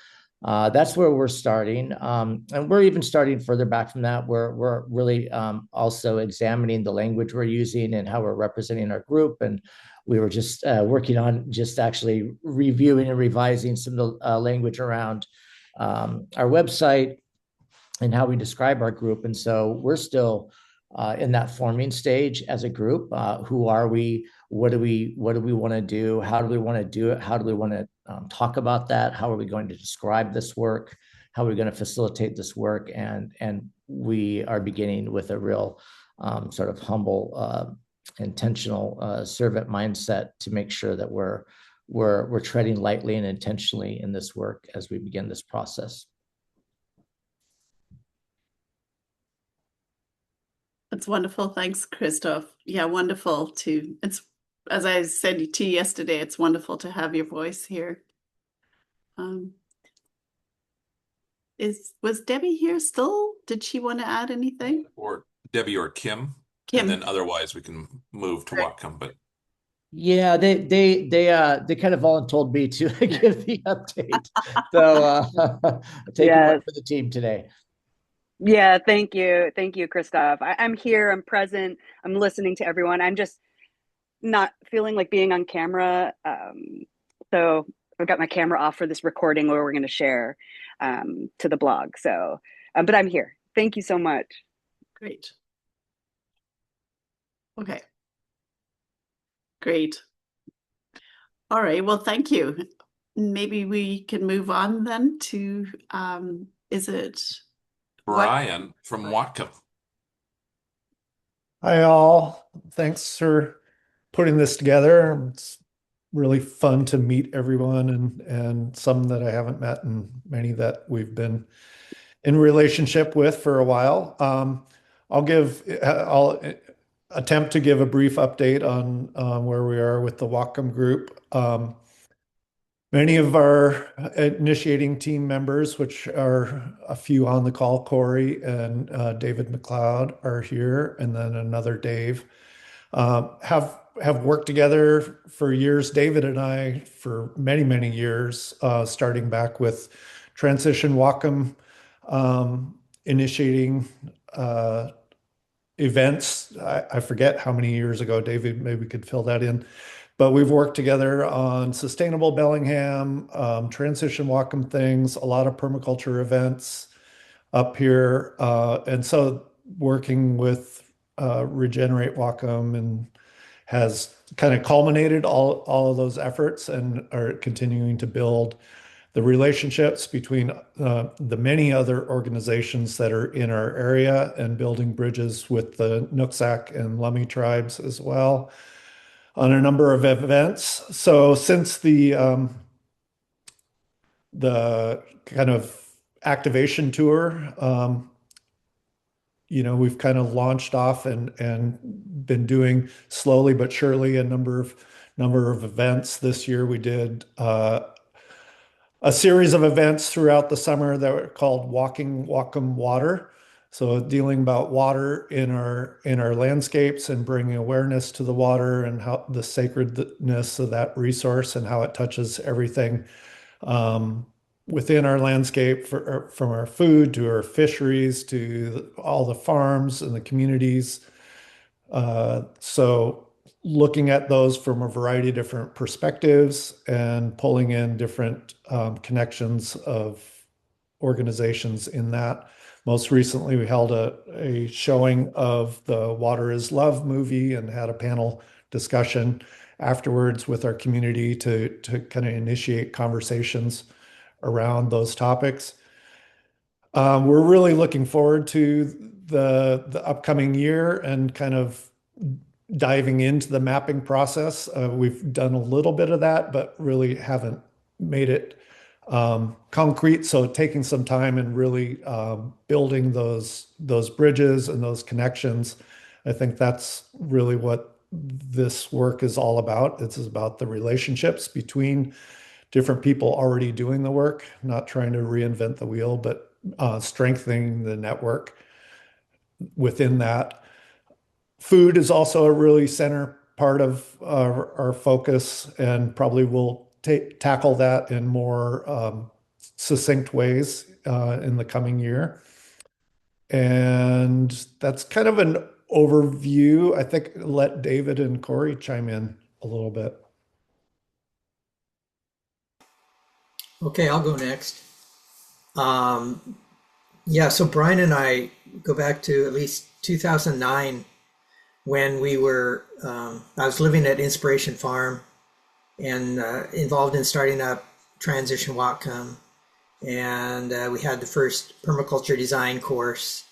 that's where we're starting. And we're even starting further back from that. We're really also examining the language we're using and how we're representing our group. And we were just working on just actually reviewing and revising some of the language around our website and how we describe our group. And so we're still in that forming stage as a group. Who are we? What do we want to do? How do we want to do it? How do we want to talk about that? How are we going to describe this work? How are we going to facilitate this work? And we are beginning with a real sort of humble, intentional servant mindset to make sure that we're treading lightly and intentionally in this work as we begin this process.
That's wonderful. Thanks, Christoph. Yeah, wonderful to, it's, as I said to you yesterday, it's wonderful to have your voice here. Was Debbie here still? Did she want to add anything?
Or Debbie or Kim.
Kim.
And then otherwise we can move to Whatcom, but
yeah, they kind of volunteered me to give the update. So taking one for the team today.
Yeah, thank you. Thank you, Christoph. I'm here, I'm present, I'm listening to everyone. I'm just not feeling like being on camera. So I've got my camera off for this recording where we're going to share to the blog. So, but I'm here. Thank you so much.
Great. Okay. Great. All right. Well, thank you. Maybe we can move on then to, is it
Brian from Whatcom.
Hi, all. Thanks for putting this together. It's really fun to meet everyone and some that I haven't met and many that we've been in relationship with for a while. I'll attempt to give a brief update on where we are with the Whatcom group. Many of our initiating team members, which are a few on the call, Corey and David McLeod are here, and then another Dave, have worked together for years. David and I for many, many years, starting back with Transition Whatcom, initiating events. I forget how many years ago, David, maybe we could fill that in. But we've worked together on Sustainable Bellingham, Transition Whatcom things, a lot of permaculture events up here. And so working with Regenerate Whatcom and has kind of culminated all of those efforts and are continuing to build the relationships between the many other organizations that are in our area and building bridges with the Nooksack and Lummi tribes as well on a number of events. So since the kind of activation tour, we've kind of launched off and been doing slowly but surely a number of events. This year we did a series of events throughout the summer that were called Walking Whatcom Water. So dealing about water in our landscapes and bringing awareness to the water and how the sacredness of that resource and how it touches everything within our landscape, from our food to our fisheries to all the farms and the communities. So looking at those from a variety of different perspectives and pulling in different connections of organizations in that. Most recently, we held a showing of the Water is Love movie and had a panel discussion afterwards with our community to kind of initiate conversations around those topics. We're really looking forward to the upcoming year and kind of diving into the mapping process. We've done a little bit of that, but really haven't made it concrete. So taking some time and really building those bridges and those connections I think that's really what this work is all about. It's about the relationships between different people already doing the work, not trying to reinvent the wheel, but strengthening the network within that. Food is also a really center part of our focus, and probably we'll tackle that in more succinct ways in the coming year. And that's kind of an overview. I think let David and Corey chime in a little bit.
Okay, I'll go next. Yeah, so Brian and I go back to at least 2009 when we were, I was living at Inspiration Farm and involved in starting up Transition Whatcom. And we had the first permaculture design course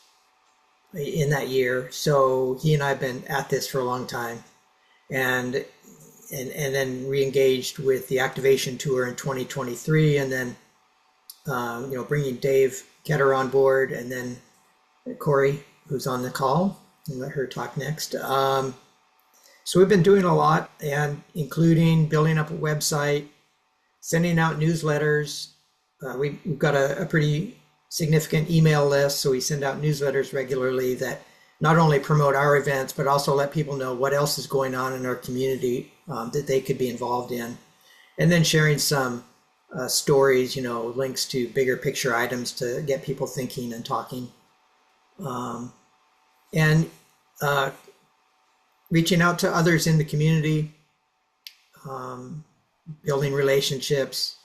in that year. So he and I have been at this for a long time, and then re-engaged with the activation tour in 2023, and then bringing Dave Ketter on board, and then Corey, who's on the call, and let her talk next. So we've been doing a lot, and including building up a website, sending out newsletters. We've got a pretty significant email list, so we send out newsletters regularly that not only promote our events, but also let people know what else is going on in our community that they could be involved in. And then sharing some stories, links to bigger picture items to get people thinking and talking. And reaching out to others in the community, building relationships.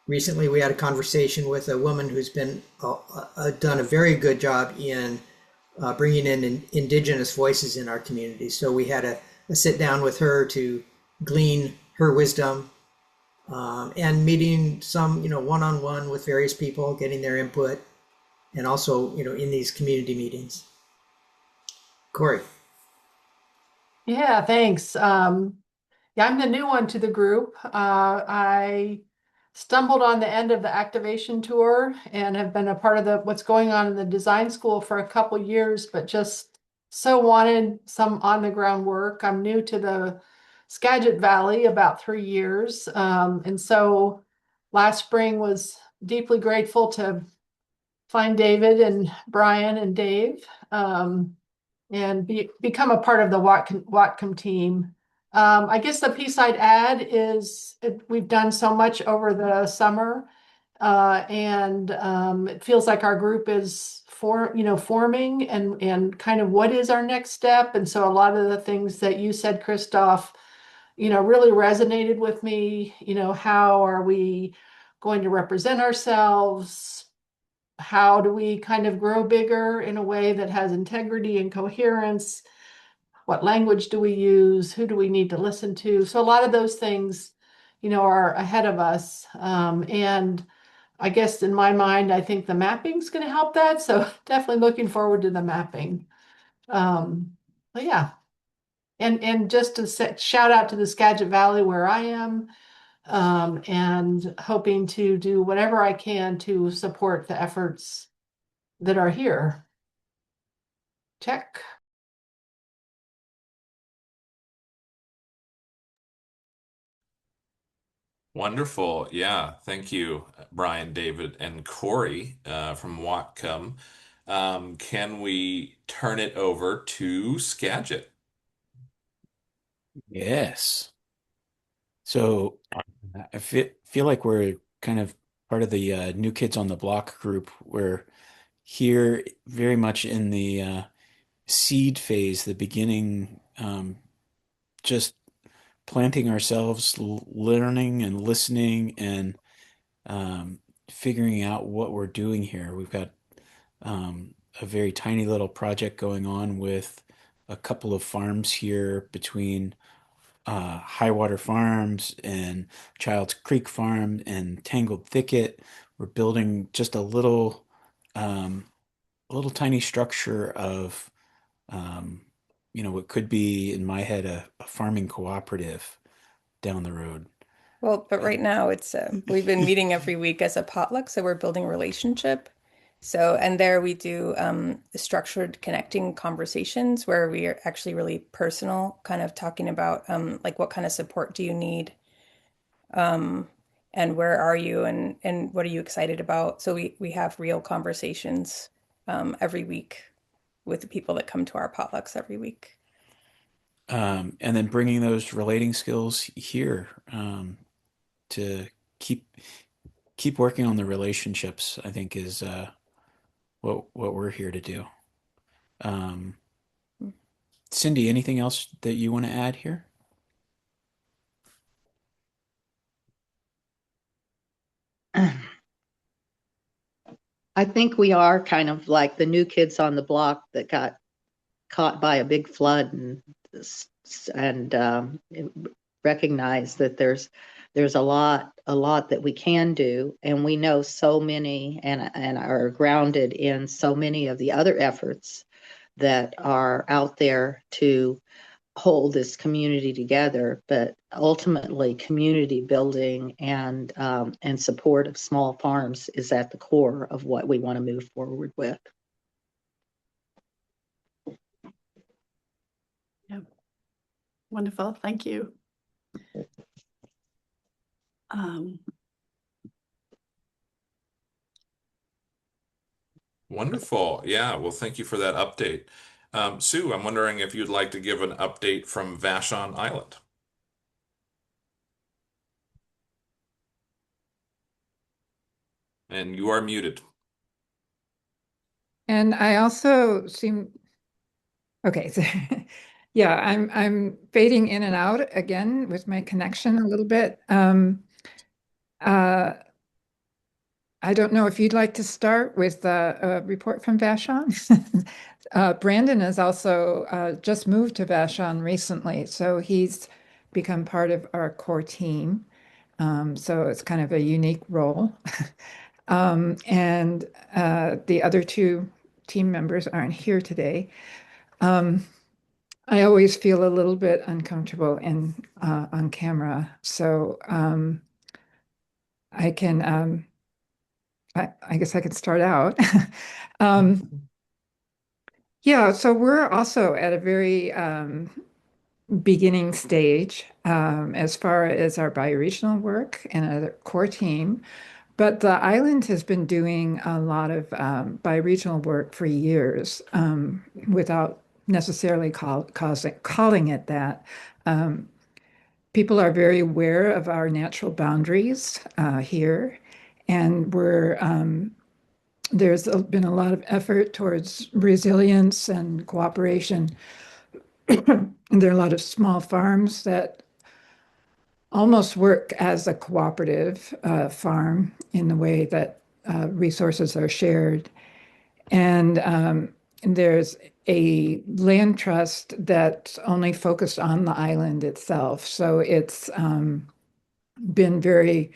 Recently, we had a conversation with a woman who's been done a very good job in bringing in indigenous voices in our community. So we had a sit down with her to glean her wisdom, and meeting some, one-on-one with various people, getting their input, and also, in these community meetings. Corey.
Yeah, thanks. Yeah, I'm the new one to the group. I stumbled on the end of the activation tour and have been a part of what's going on in the design school for a couple years, but just so wanted some on the ground work. I'm new to the Skagit Valley, about 3 years. And so last spring was deeply grateful to find David and Brian and Dave, and become a part of the Whatcom team. I guess the piece I'd add is we've done so much over the summer, and it feels like our group is forming and kind of what is our next step. And so a lot of the things that you said, Christoph, really resonated with me. How are we going to represent ourselves? How do we kind of grow bigger in a way that has integrity and coherence? What language do we use? Who do we need to listen to? So a lot of those things, are ahead of us. And I guess in my mind, I think the mapping is going to help that. So definitely looking forward to the mapping. But yeah. And just to shout out to the Skagit Valley where I am, and hoping to do whatever I can to support the efforts that are here. Check.
Wonderful. Yeah. Thank you, Brian, David, and Corey from Whatcom. Can we turn it over to Skagit?
Yes. So I feel like we're kind of part of the New Kids on the Block group. We're here very much in the seed phase, the beginning, just planting ourselves, learning and listening, and figuring out what we're doing here. We've got a very tiny little project going on with a couple of farms here between Highwater Farms and Child's Creek Farm and Tangled Thicket. We're building just a little tiny structure of what could be in my head a farming cooperative down the road.
Well, but right now it's we've been meeting every week as a potluck, so we're building relationship. So, and there we do structured connecting conversations where we are actually really personal, kind of talking about like what kind of support do you need, um, and where are you, and what are you excited about? So we have real conversations every week with the people that come to our potlucks every week.
And then bringing those relating skills here to keep working on the relationships, I think is what we're here to do. Cindy, anything else that you want to add here?
I think we are kind of like the new kids on the block that got caught by a big flood and recognize that there's a lot that we can do, and we know so many and are grounded in so many of the other efforts that are out there to hold this community together. But ultimately, community building and support of small farms is at the core of what we want to move forward with.
Yeah. Wonderful. Thank you.
Wonderful. Yeah. Well, thank you for that update. Sue, I'm wondering if you'd like to give an update from Vashon Island. And you are muted.
And I also okay, so yeah, I'm fading in and out again with my connection a little bit. I don't know if you'd like to start with a report from Vashon. Brandon has also just moved to Vashon recently, so he's become part of our core team. So it's kind of a unique role. And the other two team members aren't here today. I always feel a little bit uncomfortable on camera, so I can I guess I could start out. Yeah, so we're also at a very beginning stage as far as our bioregional work and a core team. But the island has been doing a lot of bioregional work for years without necessarily calling it that. People are very aware of our natural boundaries here, and there's been a lot of effort towards resilience and cooperation. There are a lot of small farms that almost work as a cooperative farm in the way that resources are shared. And there's a land trust that's only focused on the island itself. So it's been very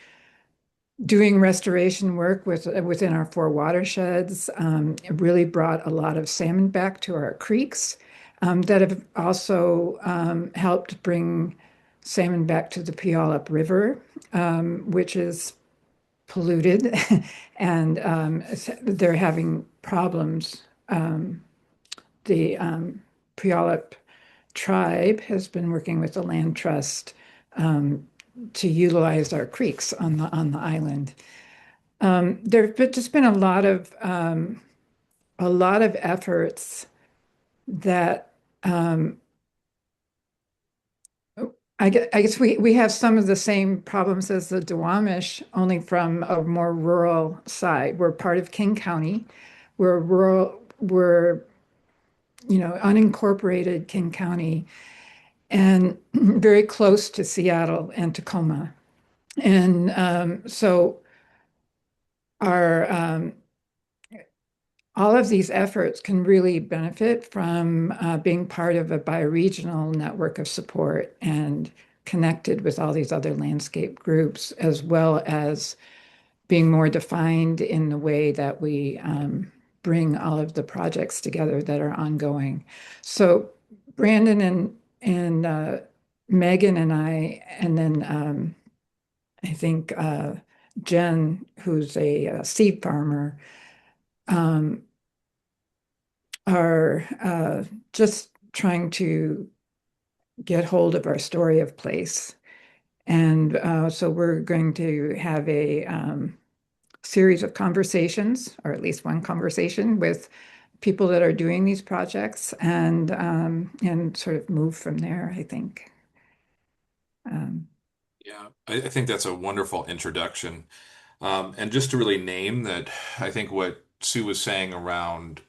doing restoration work within our 4 watersheds. It really brought a lot of salmon back to our creeks that have also helped bring salmon back to the Puyallup River, which is polluted, and they're having problems. The Puyallup tribe has been working with the land trust to utilize our creeks on the island. There've just been a lot of efforts that I guess we have some of the same problems as the Duwamish, only from a more rural side. We're part of King County. We're rural. We're unincorporated King County, and very close to Seattle and Tacoma. And so our all of these efforts can really benefit from being part of a bioregional network of support and connected with all these other landscape groups, as well as being more defined in the way that we bring all of the projects together that are ongoing. So Brandon and Megan and I, and then I think Jen, who's a seed farmer, are just trying to get hold of our story of place. And so we're going to have a series of conversations, or at least one conversation with people that are doing these projects, and sort of move from there, I think.
Yeah, I think that's a wonderful introduction. And just to really name that, I think what Sue was saying around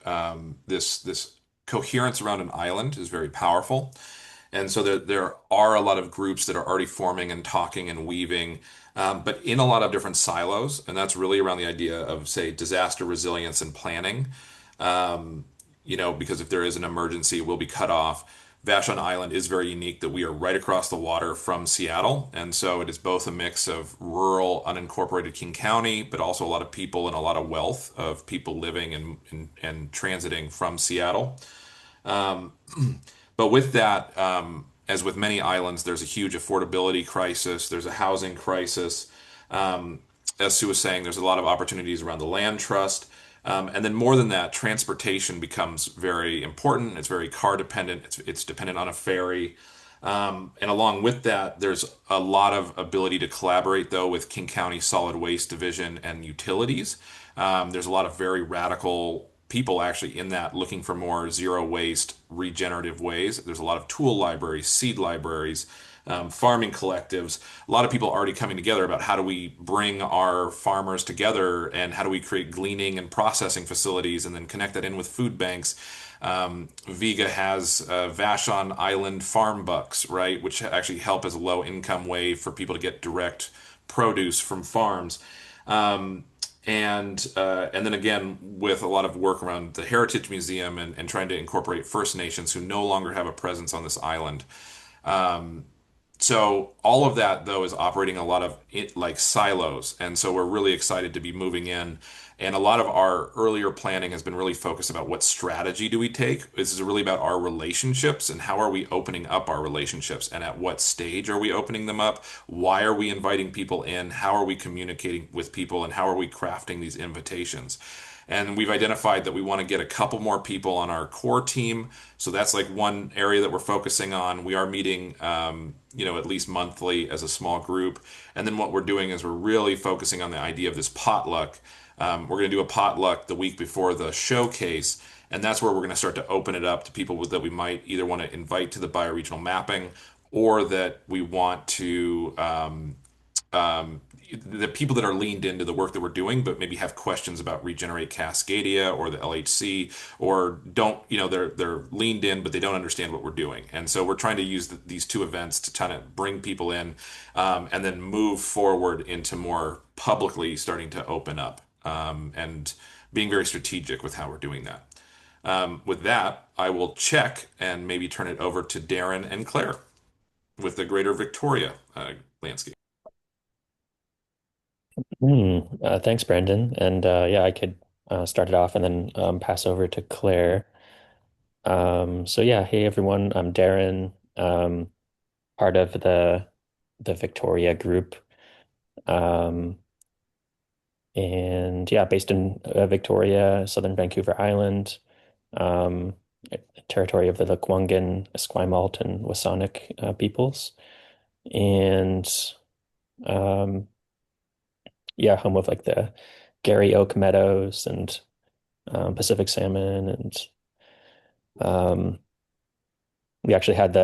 this coherence around an island is very powerful. And so there are a lot of groups that are already forming and talking and weaving, but in a lot of different silos. And that's really around the idea of, say, disaster resilience and planning. Because if there is an emergency, we'll be cut off. Vashon Island is very unique that we are right across the water from Seattle. And so it is both a mix of rural, unincorporated King County, but also a lot of people and a lot of wealth of people living and transiting from Seattle. But with that, as with many islands, there's a huge affordability crisis. There's a housing crisis. As Sue was saying, there's a lot of opportunities around the land trust. And then more than that, transportation becomes very important. It's very car dependent. It's dependent on a ferry. And along with that, there's a lot of ability to collaborate, though, with King County Solid Waste Division and utilities. There's a lot of very radical people actually in that looking for more zero waste, regenerative ways. There's a lot of tool libraries, seed libraries, farming collectives, a lot of people already coming together about how do we bring our farmers together and how do we create gleaning and processing facilities and then connect that in with food banks. Viga has Vashon Island Farm Bucks, right, which actually help as a low income way for people to get direct produce from farms. And then again, with a lot of work around the Heritage Museum and trying to incorporate First Nations who no longer have a presence on this island. So all of that, though, is operating a lot of like silos. And so we're really excited to be moving in. And a lot of our earlier planning has been really focused about what strategy do we take. This is really about our relationships and how are we opening up our relationships and at what stage are we opening them up? Why are we inviting people in? How are we communicating with people and how are we crafting these invitations? And we've identified that we want to get a couple more people on our core team. So that's like one area that we're focusing on. We are meeting, at least monthly as a small group. And then what we're doing is we're really focusing on the idea of this potluck. We're going to do a potluck the week before the showcase. And that's where we're going to start to open it up to people that we might either want to invite to the bioregional mapping or that we want to the people that are leaned into the work that we're doing, but maybe have questions about Regenerate Cascadia or the LHC, or don't, they're leaned in, but they don't understand what we're doing. And so we're trying to use these two events to kind of bring people in, and then move forward into more publicly starting to open up, and being very strategic with how we're doing that. With that, I will check and maybe turn it over to Darren and Claire with the Greater Victoria landscape.
Thanks, Brandon. And yeah, I could start it off and then pass over to Claire. So yeah, hey everyone, I'm Darren, part of the Victoria group, and yeah, based in Victoria, Southern Vancouver Island, territory of the Lekwungen, Esquimalt, and Wasanic peoples, and yeah, home of like the Garry Oak Meadows and Pacific salmon, and we actually had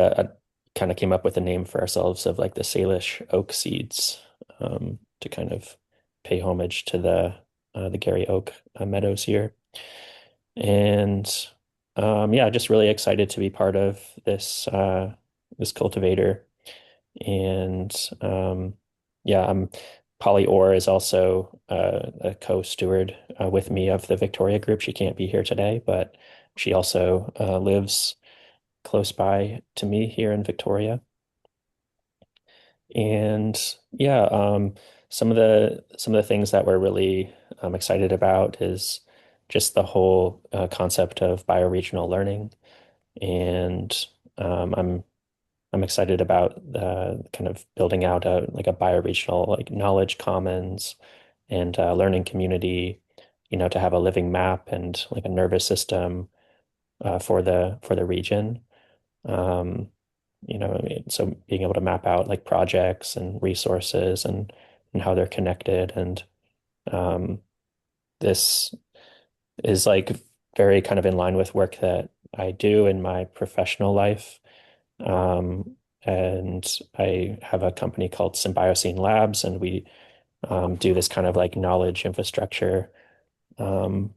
kind of came up with a name for ourselves of like the Salish oak seeds, to kind of pay homage to the Garry Oak Meadows here. And yeah, just really excited to be part of this cultivator. And yeah, Polly Orr is also a co-steward with me of the Victoria group. She can't be here today, but she also lives close by to me here in Victoria. And yeah, some of the things that we're really excited about is just the whole concept of bioregional learning, and I'm excited about kind of building out like a bioregional like knowledge commons and learning community to have a living map and like a nervous system for the region. So being able to map out like projects and resources and how they're connected. And this is like very kind of in line with work that I do in my professional life. And I have a company called Symbiocene Labs, and we do this kind of like knowledge infrastructure kind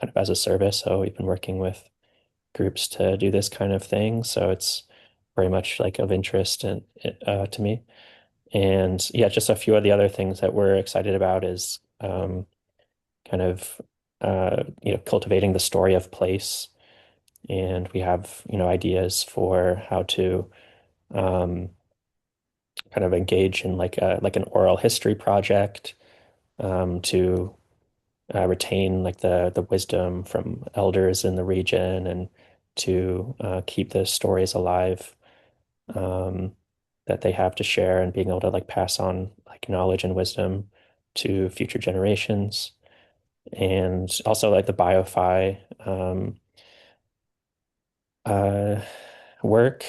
of as a service. So we've been working with groups to do this kind of thing. So it's very much like of interest to me. And yeah, just a few of the other things that we're excited about is kind of cultivating the story of place. And we have ideas for how to kind of engage in like an oral history project to retain like the wisdom from elders in the region and to keep the stories alive that they have to share, and being able to like pass on like knowledge and wisdom to future generations. And also like the BioFi work.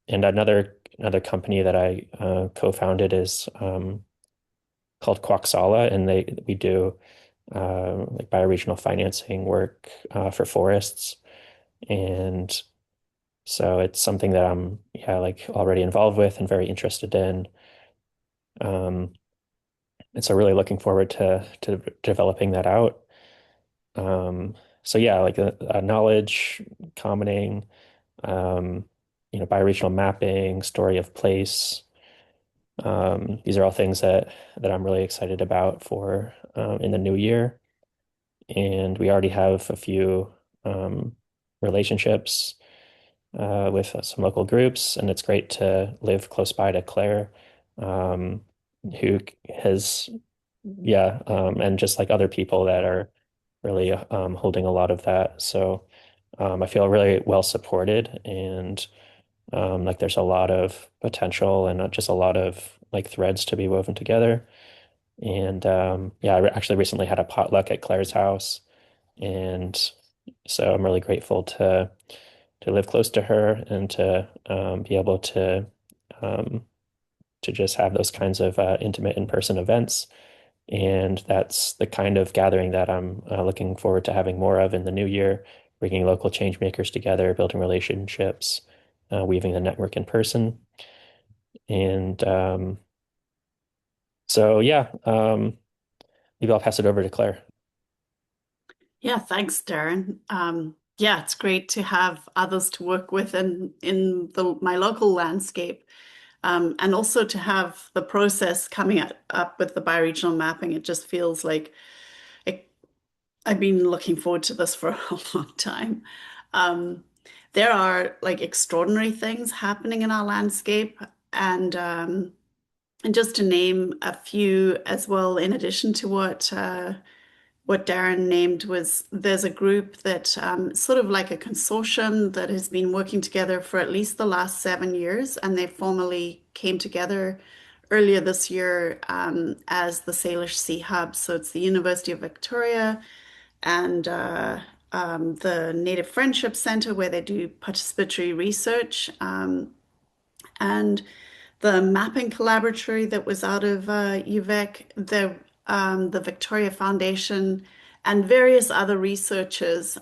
And another company that I co-founded is called Quaxala, and we do like bioregional financing work for forests. And so it's something that I'm like already involved with and very interested in. And so really looking forward to developing that out. So yeah, like knowledge, commenting, bioregional mapping, story of place. These are all things that I'm really excited about for in the new year. And we already have a few relationships with some local groups, and it's great to live close by to Claire, who has, and just like other people that are really holding a lot of that. So I feel really well supported, and like there's a lot of potential and just a lot of like threads to be woven together. And I actually recently had a potluck at Claire's house, and so I'm really grateful to live close to her and to be able to just have those kinds of intimate in-person events. And that's the kind of gathering that I'm looking forward to having more of in the new year, bringing local change makers together, building relationships, weaving the network in person. And so, maybe I'll pass it over to Claire.
Yeah, thanks, Darren. It's great to have others to work with in my local landscape. And also to have the process coming up with the bioregional mapping. It just feels like I've been looking forward to this for a long time. There are like extraordinary things happening in our landscape, and just to name a few as well, in addition to what Darren named, was there's a group that sort of like a consortium that has been working together for at least the last 7 years, and they formally came together earlier this year as the Salish Sea Hub. So it's the University of Victoria and the Native Friendship Center, where they do participatory research, and the mapping collaboratory that was out of UVic, the Victoria Foundation, and various other researchers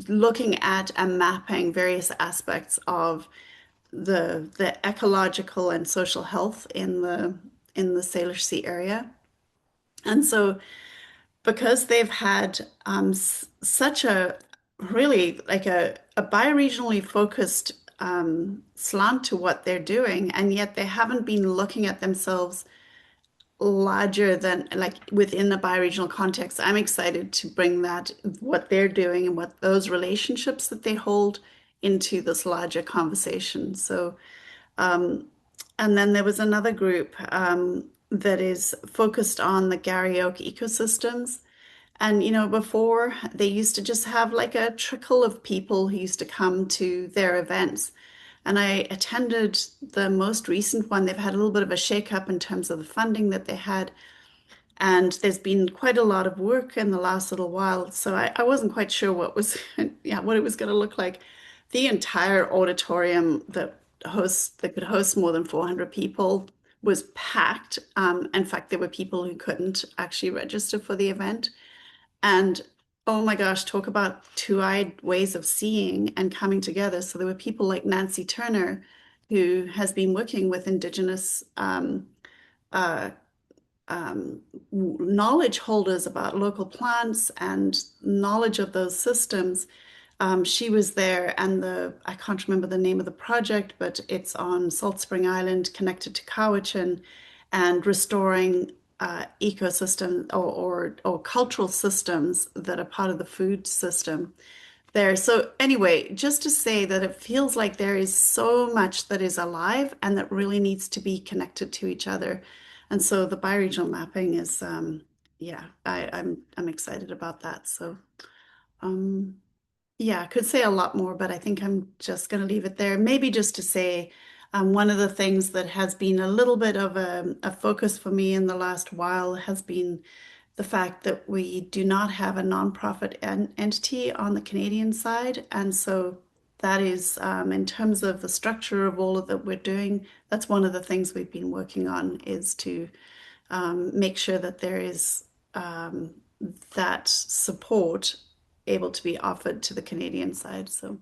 looking at and mapping various aspects of the ecological and social health in the Salish Sea area. And so because they've had such a really like a bioregionally focused slant to what they're doing, and yet they haven't been looking at themselves larger than like within the bioregional context. I'm excited to bring that, what they're doing and what those relationships that they hold, into this larger conversation. So and then there was another group that is focused on the Garry Oak ecosystems. And, before they used to just have like a trickle of people who used to come to their events. And I attended the most recent one. They've had a little bit of a shakeup in terms of the funding that they had. And there's been quite a lot of work in the last little while, so I wasn't quite sure what was, yeah, what it was going to look like. The entire auditorium that could host more than 400 people was packed. In fact, there were people who couldn't actually register for the event. And oh my gosh, talk about two-eyed ways of seeing and coming together. So there were people like Nancy Turner, who has been working with Indigenous uh, knowledge holders about local plants and knowledge of those systems. She was there, and I can't remember the name of the project, but it's on Salt Spring Island, connected to Cowichan, and restoring ecosystem or cultural systems that are part of the food system there. So anyway, just to say that it feels like there is so much that is alive and that really needs to be connected to each other. And so the bioregional mapping is, yeah, I'm excited about that. So, yeah, I could say a lot more, but I think I'm just going to leave it there. Maybe just to say, one of the things that has been a little bit of a focus for me in the last while has been the fact that we do not have a nonprofit entity on the Canadian side. And so that is, in terms of the structure of all of that we're doing, that's one of the things we've been working on, is to make sure that there is that support able to be offered to the Canadian side. So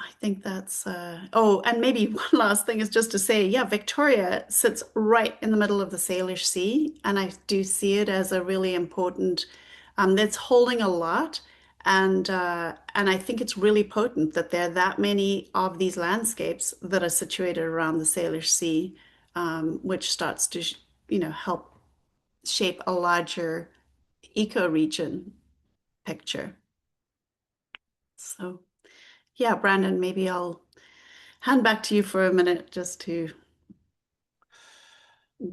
I think that's, oh, and maybe one last thing is just to say, yeah, Victoria sits right in the middle of the Salish Sea, and I do see it as a really important, that's holding a lot. And I think it's really potent that there are that many of these landscapes that are situated around the Salish Sea, which starts to, help shape a larger ecoregion picture. So, yeah, Brandon, maybe I'll hand back to you for a minute just to.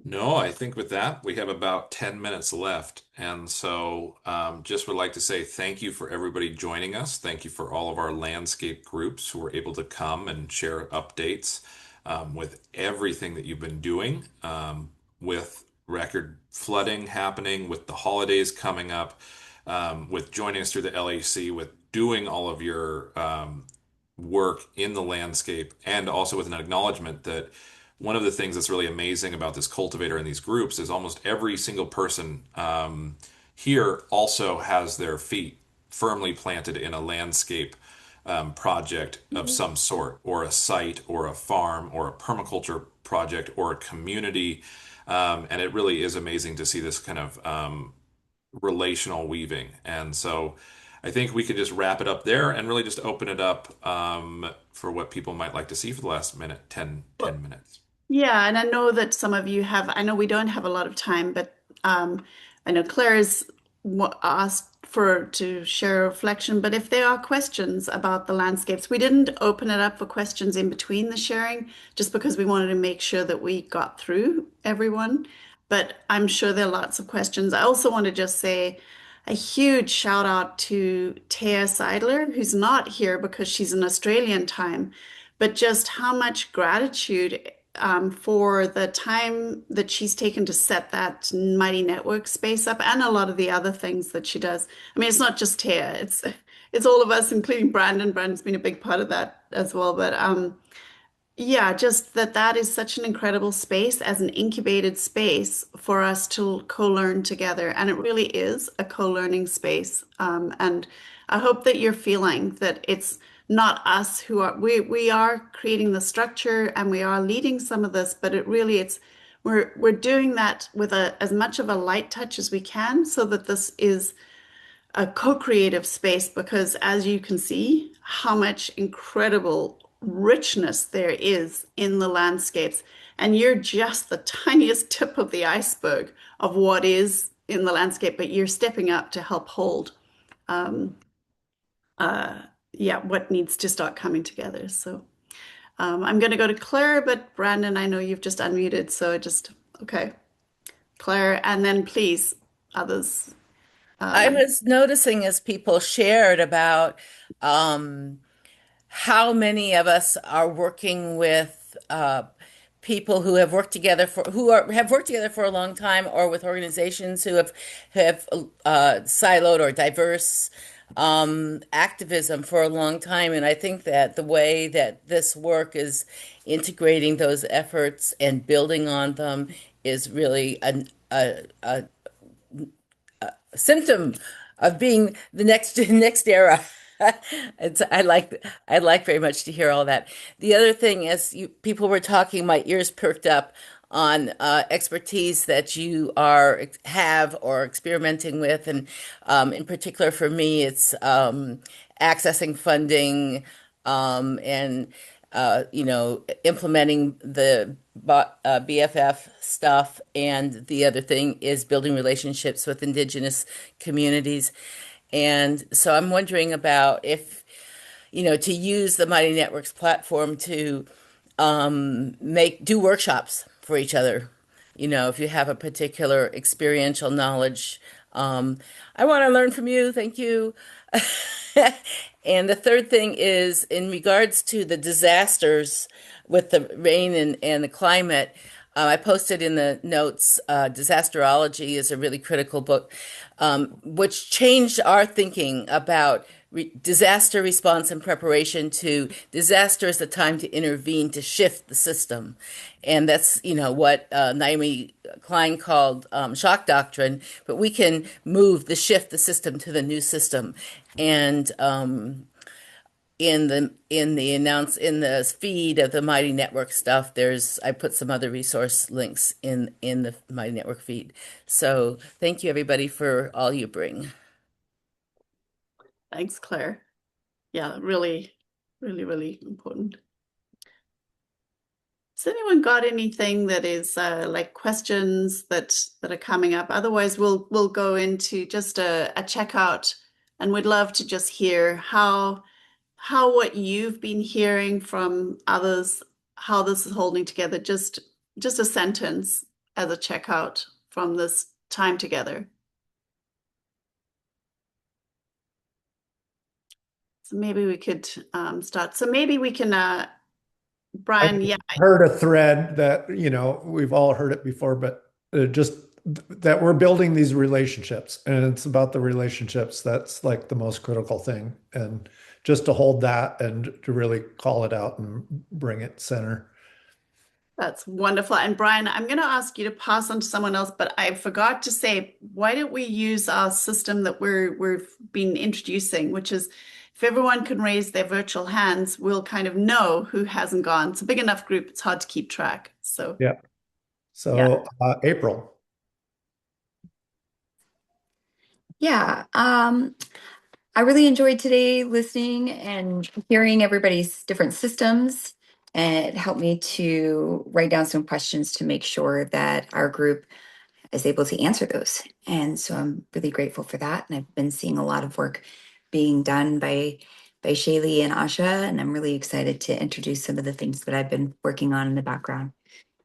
No, I think with that, we have about 10 minutes left. And so just would like to say thank you for everybody joining us. Thank you for all of our landscape groups who were able to come and share updates with everything that you've been doing, with record flooding happening, with the holidays coming up, with joining us through the LAC, with doing all of your work in the landscape, and also with an acknowledgement that one of the things that's really amazing about this cultivator and these groups is almost every single person here also has their feet firmly planted in a landscape project of some sort, or a site, or a farm, or a permaculture project, or a community. And it really is amazing to see this kind of relational weaving. And so I think we could just wrap it up there and really just open it up for what people might like to see for the last 10 minutes.
Yeah, and I know that some of you have, I know we don't have a lot of time, but I know Claire's asked to share a reflection, but if there are questions about the landscapes, we didn't open it up for questions in between the sharing, just because we wanted to make sure that we got through everyone. But I'm sure there are lots of questions. I also want to just say a huge shout out to Taya Seidler, who's not here because she's in Australian time, but just how much gratitude for the time that she's taken to set that Mighty Network space up, and a lot of the other things that she does. I mean, it's not just Taya, it's all of us, including Brandon. Brandon's been a big part of that as well. But yeah, just that is such an incredible space as an incubated space for us to co-learn together. And it really is a co-learning space. And I hope that you're feeling that it's not us who are, we are creating the structure and we are leading some of this, but we're doing that with as much of a light touch as we can, so that this is a co-creative space, because as you can see, how much incredible richness there is in the landscapes, and you're just the tiniest tip of the iceberg of what is in the landscape, but you're stepping up to help hold what needs to start coming together. So I'm going to go to Claire, but Brandon, I know you've just unmuted, so okay, Claire, and then please others.
I was noticing as people shared about how many of us are working with people who have worked together have worked together for a long time, or with organizations who have siloed or diverse activism for a long time. And I think that the way that this work is integrating those efforts and building on them is really a symptom of being the next era. I'd like very much to hear all that. The other thing, as people were talking, my ears perked up on expertise that you have or experimenting with, and in particular for me, it's accessing funding, and implementing the BFF stuff, and the other thing is building relationships with Indigenous communities. And so I'm wondering about if, to use the Mighty Networks platform to do workshops for each other. If you have a particular experiential knowledge, I want to learn from you. Thank you. And the third thing is in regards to the disasters with the rain and the climate. I posted in the notes, Disasterology is a really critical book, which changed our thinking about disaster response and preparation to disaster is the time to intervene, to shift the system. And that's, what Naomi Klein called shock doctrine, but we can shift the system to the new system. And in the feed of the Mighty Network stuff, I put some other resource links in the Mighty Network feed. So thank you everybody for all you bring.
Thanks, Claire. Yeah, really, really, really important. Has anyone got anything that is like questions that are coming up? Otherwise, we'll go into just a checkout, and we'd love to just hear how what you've been hearing from others, how this is holding together. Just a sentence as a checkout from this time together. So maybe we could start. So maybe we can, Brian, yeah.
I heard a thread that, we've all heard it before, but just that we're building these relationships, and it's about the relationships. That's like the most critical thing. And just to hold that and to really call it out and bring it center.
That's wonderful. And Brian, I'm going to ask you to pass on to someone else, but I forgot to say, why don't we use our system that we've been introducing, which is if everyone can raise their virtual hands, we'll kind of know who hasn't gone. It's a big enough group, it's hard to keep track. So
yeah. So April.
Yeah. I really enjoyed today listening and hearing everybody's different systems, and it helped me to write down some questions to make sure that our group is able to answer those. And so I'm really grateful for that. And I've been seeing a lot of work being done by Shaylee and Asha, and I'm really excited to introduce some of the things that I've been working on in the background.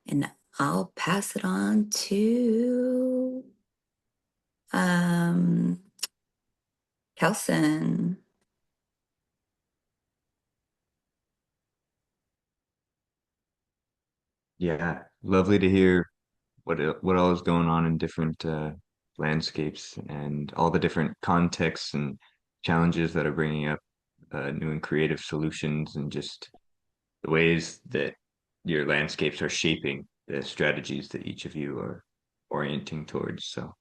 And I'll pass it on to Kelson.
Yeah, lovely to hear what all is going on in different landscapes and all the different contexts and challenges that are bringing up new and creative solutions, and just the ways that your landscapes are shaping the strategies that each of you are orienting towards. So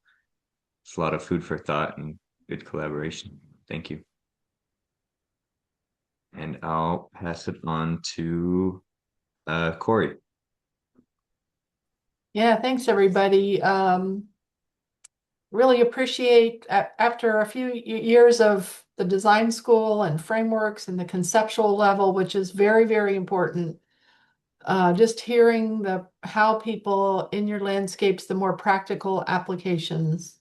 it's a lot of food for thought and good collaboration. Thank you. And I'll pass it on to Corey.
Yeah, thanks everybody. Really appreciate after a few years of the design school and frameworks and the conceptual level, which is very, very important. Just hearing how people in your landscapes, the more practical applications.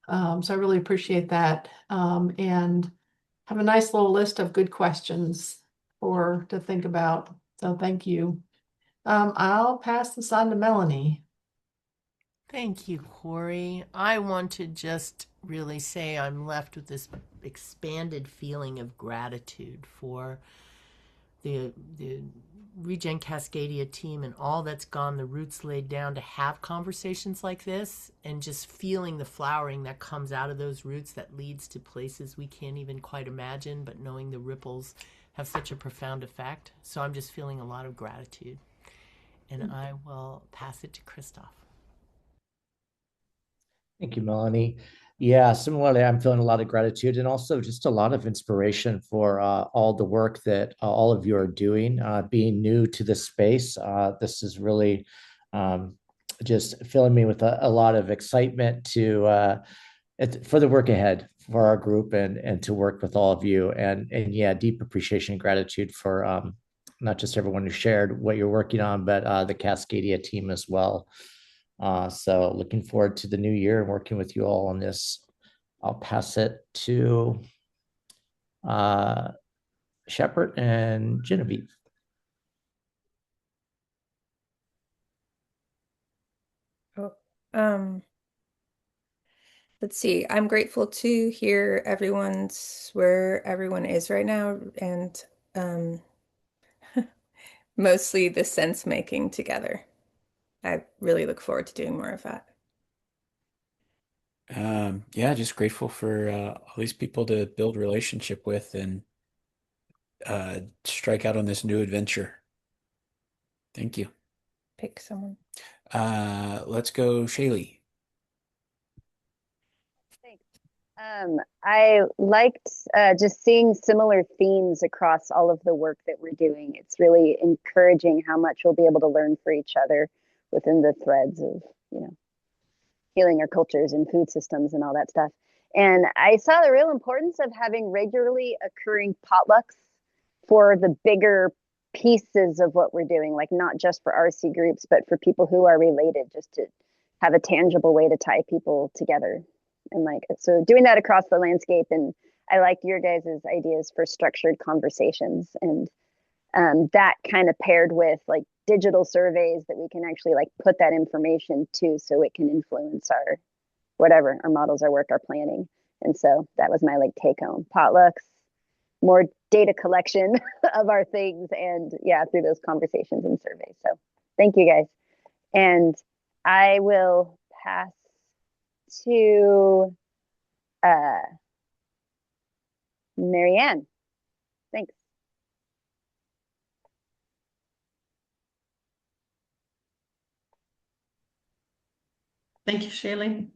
So I really appreciate that, and have a nice little list of good questions to think about. So thank you. I'll pass this on to Melanie.
Thank you, Corey. I want to just really say I'm left with this expanded feeling of gratitude for the Regen Cascadia team and all that's gone, the roots laid down to have conversations like this, and just feeling the flowering that comes out of those roots that leads to places we can't even quite imagine, but knowing the ripples have such a profound effect. So I'm just feeling a lot of gratitude. And I will pass it to Christoph.
Thank you, Melanie. Yeah, similarly, I'm feeling a lot of gratitude and also just a lot of inspiration for all the work that all of you are doing. Being new to this space, this is really just filling me with a lot of excitement for the work ahead for our group and to work with all of you. And yeah, deep appreciation and gratitude for not just everyone who shared what you're working on, but the Cascadia team as well. So looking forward to the new year and working with you all on this. I'll pass it to Shepard and Genevieve.
Let's see. I'm grateful to hear where everyone is right now, and mostly the sense making together. I really look forward to doing more of that.
Yeah, just grateful for all these people to build relationship with and strike out on this new adventure. Thank you.
Pick someone.
Let's go, Shaylee.
I liked just seeing similar themes across all of the work that we're doing. It's really encouraging how much we'll be able to learn for each other within the threads of, healing our cultures and food systems and all that stuff. And I saw the real importance of having regularly occurring potlucks for the bigger pieces of what we're doing, like not just for RC groups, but for people who are related, just to have a tangible way to tie people together. And so doing that across the landscape. And I liked your guys' ideas for structured conversations, and that kind of paired with digital surveys that we can actually put that information to, so it can influence our models, our work, our planning. And so that was my take home. Potlucks, more data collection of our things, and through those conversations and surveys. So thank you guys. And I will pass to Marianne. Thanks.
Thank you, Shaylee.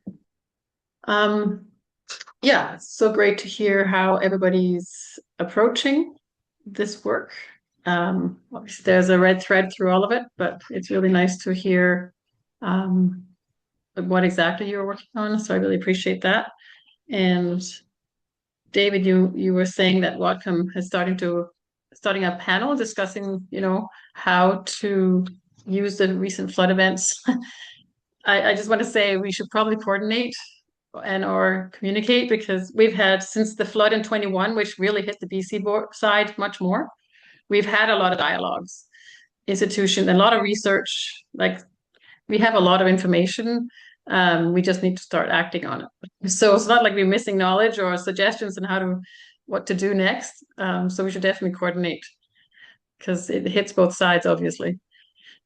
Yeah, it's so great to hear how everybody's approaching this work. Obviously, there's a red thread through all of it, but it's really nice to hear what exactly you're working on. So I really appreciate that. And David, you were saying that Whatcom is starting a panel discussing, how to use the recent flood events. I just want to say we should probably coordinate or communicate, because we've had, since the flood in 21, which really hit the BC side much more, we've had a lot of dialogues, institution, a lot of research. We have a lot of information. We just need to start acting on it. So it's not like we're missing knowledge or suggestions on what to do next. So we should definitely coordinate, because it hits both sides, obviously.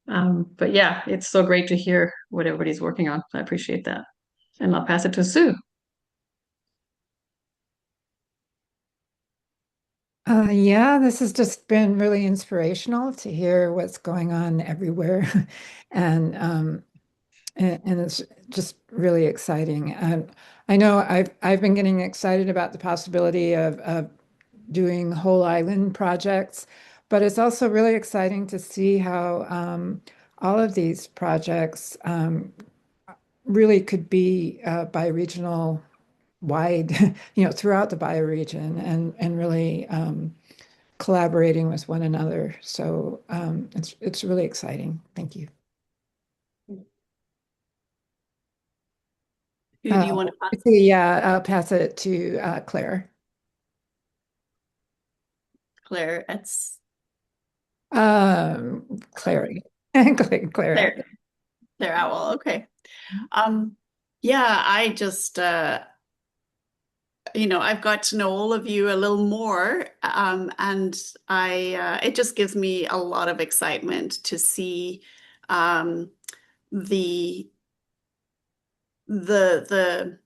But yeah, it's so great to hear what everybody's working on. I appreciate that. And I'll pass it to Sue.
Yeah, this has just been really inspirational to hear what's going on everywhere. and it's just really exciting. I know I've been getting excited about the possibility of doing whole island projects, but it's also really exciting to see how all of these projects really could be bi-regional wide, throughout the bioregion, and really collaborating with one another. So it's really exciting. Thank you.
Who do you want to pass?
Yeah, I'll pass it to Claire.
Claire, it's
Clary.
Claire Owl. Okay. Yeah, I just I've got to know all of you a little more, and it just gives me a lot of excitement to see the the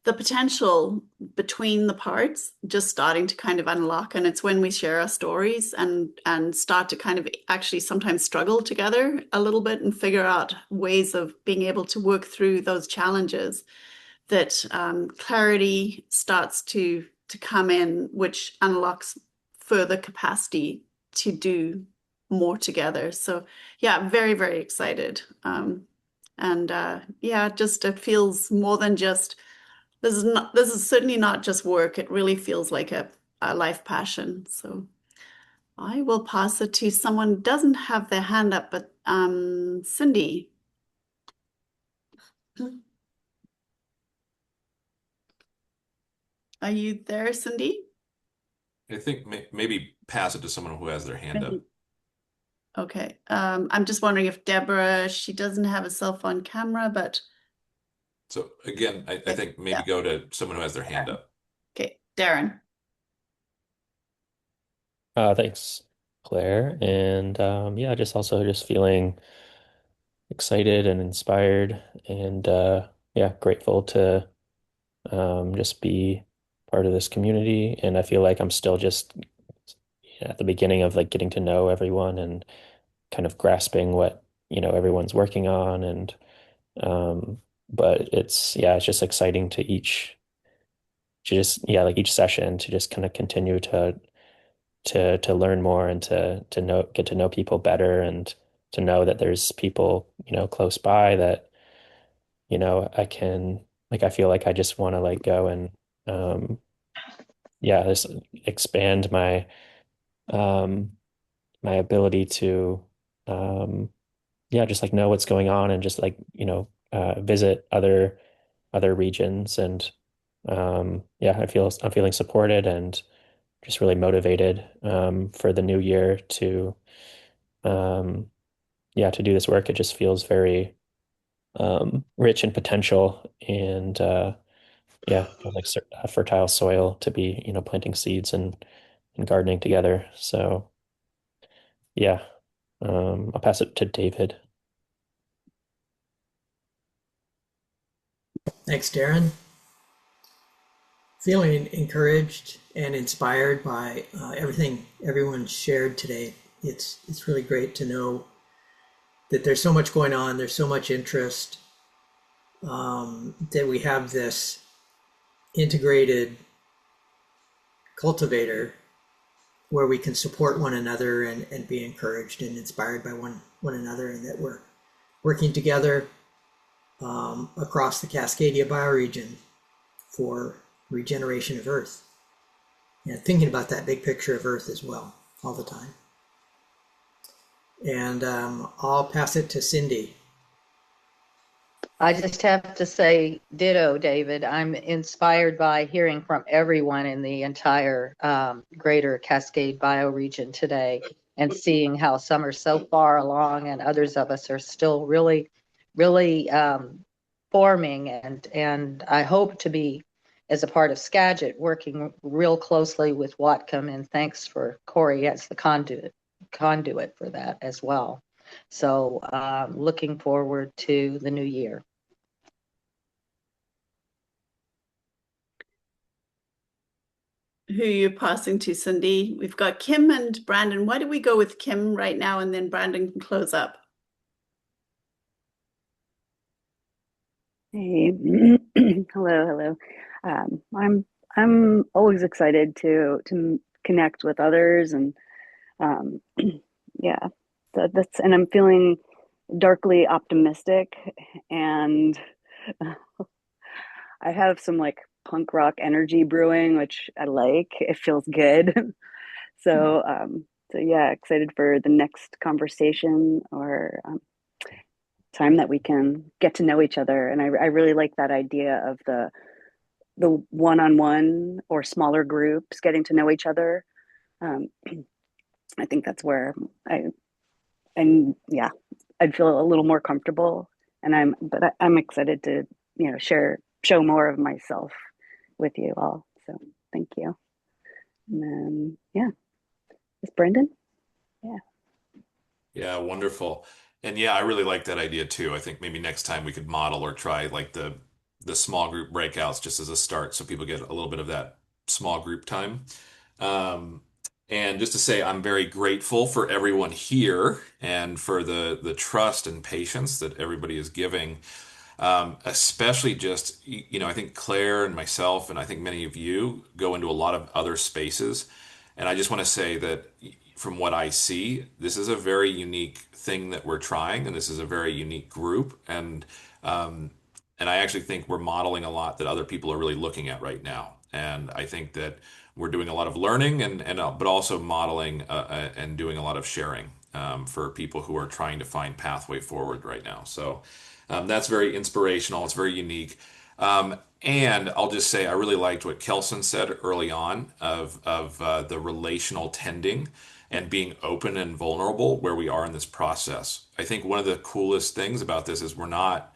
the potential between the parts just starting to kind of unlock. And it's when we share our stories and start to kind of actually sometimes struggle together a little bit and figure out ways of being able to work through those challenges that clarity starts to come in, which unlocks further capacity to do more together. So yeah, very, very excited. Yeah, just it feels more than just this is certainly not just work. It really feels like a life passion. So I will pass it to someone who doesn't have their hand up, but Cindy. Are you there, Cindy?
I think maybe pass it to someone who has their hand up.
Okay. I'm just wondering if Deborah, she doesn't have a cell phone camera, but
So again, I think maybe go to someone who has their hand up.
okay, Darren.
Thanks, Claire. And yeah, just feeling excited and inspired and yeah, grateful to just be part of this community. And I feel like I'm still just at the beginning of like getting to know everyone and kind of grasping what, everyone's working on. And but it's just exciting to like each session to just kind of continue to learn more and get to know people better and to know that there's people, close by that, I feel like I just want to like go and just expand um my ability to just like know what's going on and just like, visit other regions and I'm feeling supported and just really motivated for the new year to to do this work. It just feels very rich in potential and feels like fertile soil to be, planting seeds and gardening together. So yeah, I'll pass it to David.
Thanks, Darren. Feeling encouraged and inspired by everything everyone shared today. It's really great to know that there's so much going on. There's so much interest, that we have this integrated cultivator where we can support one another and be encouraged and inspired by one another, and that we're working together across the Cascadia bioregion for regeneration of Earth. And thinking about that big picture of Earth as well, all the time. And I'll pass it to Cindy.
I just have to say ditto, David. I'm inspired by hearing from everyone in the entire greater Cascade bioregion today and seeing how some are so far along and others of us are still really, really forming. And I hope to be, as a part of Skagit, working real closely with Whatcom, and thanks for Corey as the conduit for that as well. So looking forward to the new year.
Who are you passing to, Cindy? We've got Kim and Brandon. Why don't we go with Kim right now, and then Brandon can close up.
Hey, hello. I'm always excited to connect with others, and yeah, and I'm feeling darkly optimistic, and I have some like punk rock energy brewing, which I like. It feels good. So yeah, excited for the next conversation or time that we can get to know each other. And I really like that idea of the one-on-one or smaller groups getting to know each other. I think that's where I'd feel a little more comfortable. And I'm excited to share show more of myself with you all. So thank you. And then, yeah, is Brendan? Yeah.
Yeah, wonderful. And yeah, I really like that idea too. I think maybe next time we could model or try like the small group breakouts just as a start so people get a little bit of that small group time. Um, and just to say, I'm very grateful for everyone here and for the trust and patience that everybody is giving. Especially just, I think Claire and myself, and I think many of you go into a lot of other spaces. And I just want to say that from what I see, this is a very unique thing that we're trying, and this is a very unique group. And I actually think we're modeling a lot that other people are really looking at right now. And I think that we're doing a lot of learning but also modeling and doing a lot of sharing for people who are trying to find pathway forward right now. So that's very inspirational. It's very unique. And I'll just say I really liked what Kelson said early on of the relational tending and being open and vulnerable where we are in this process. I think one of the coolest things about this is we're not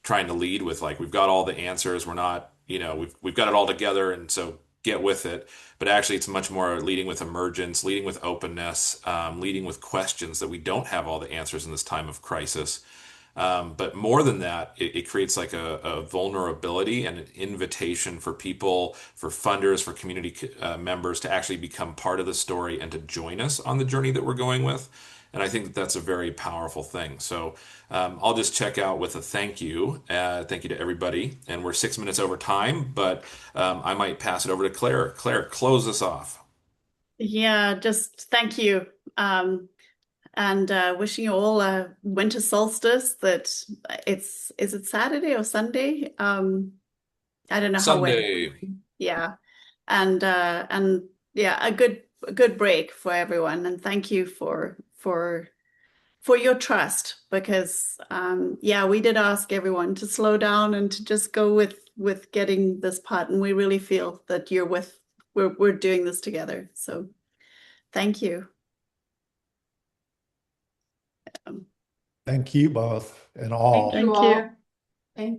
trying to lead with like we've got all the answers. We're not, we've got it all together, and so get with it. But actually, it's much more leading with emergence, leading with openness, leading with questions that we don't have all the answers in this time of crisis. But more than that, it creates like a vulnerability and an invitation for people, for funders, for community members to actually become part of the story and to join us on the journey that we're going with. And I think that that's a very powerful thing. So I'll just check out with a thank you. Thank you to everybody. And we're 6 minutes over time, but I might pass it over to Claire. Claire, close us off.
Yeah, just thank you. And wishing you all a winter solstice that is it Saturday or Sunday? I don't know
Sunday.
Yeah. And yeah, a good break for everyone. And thank you for your trust, because yeah, we did ask everyone to slow down and to just go with getting this part, and we really feel that we're doing this together. So thank you.
Thank you both and all.
Thank you all. Thank you.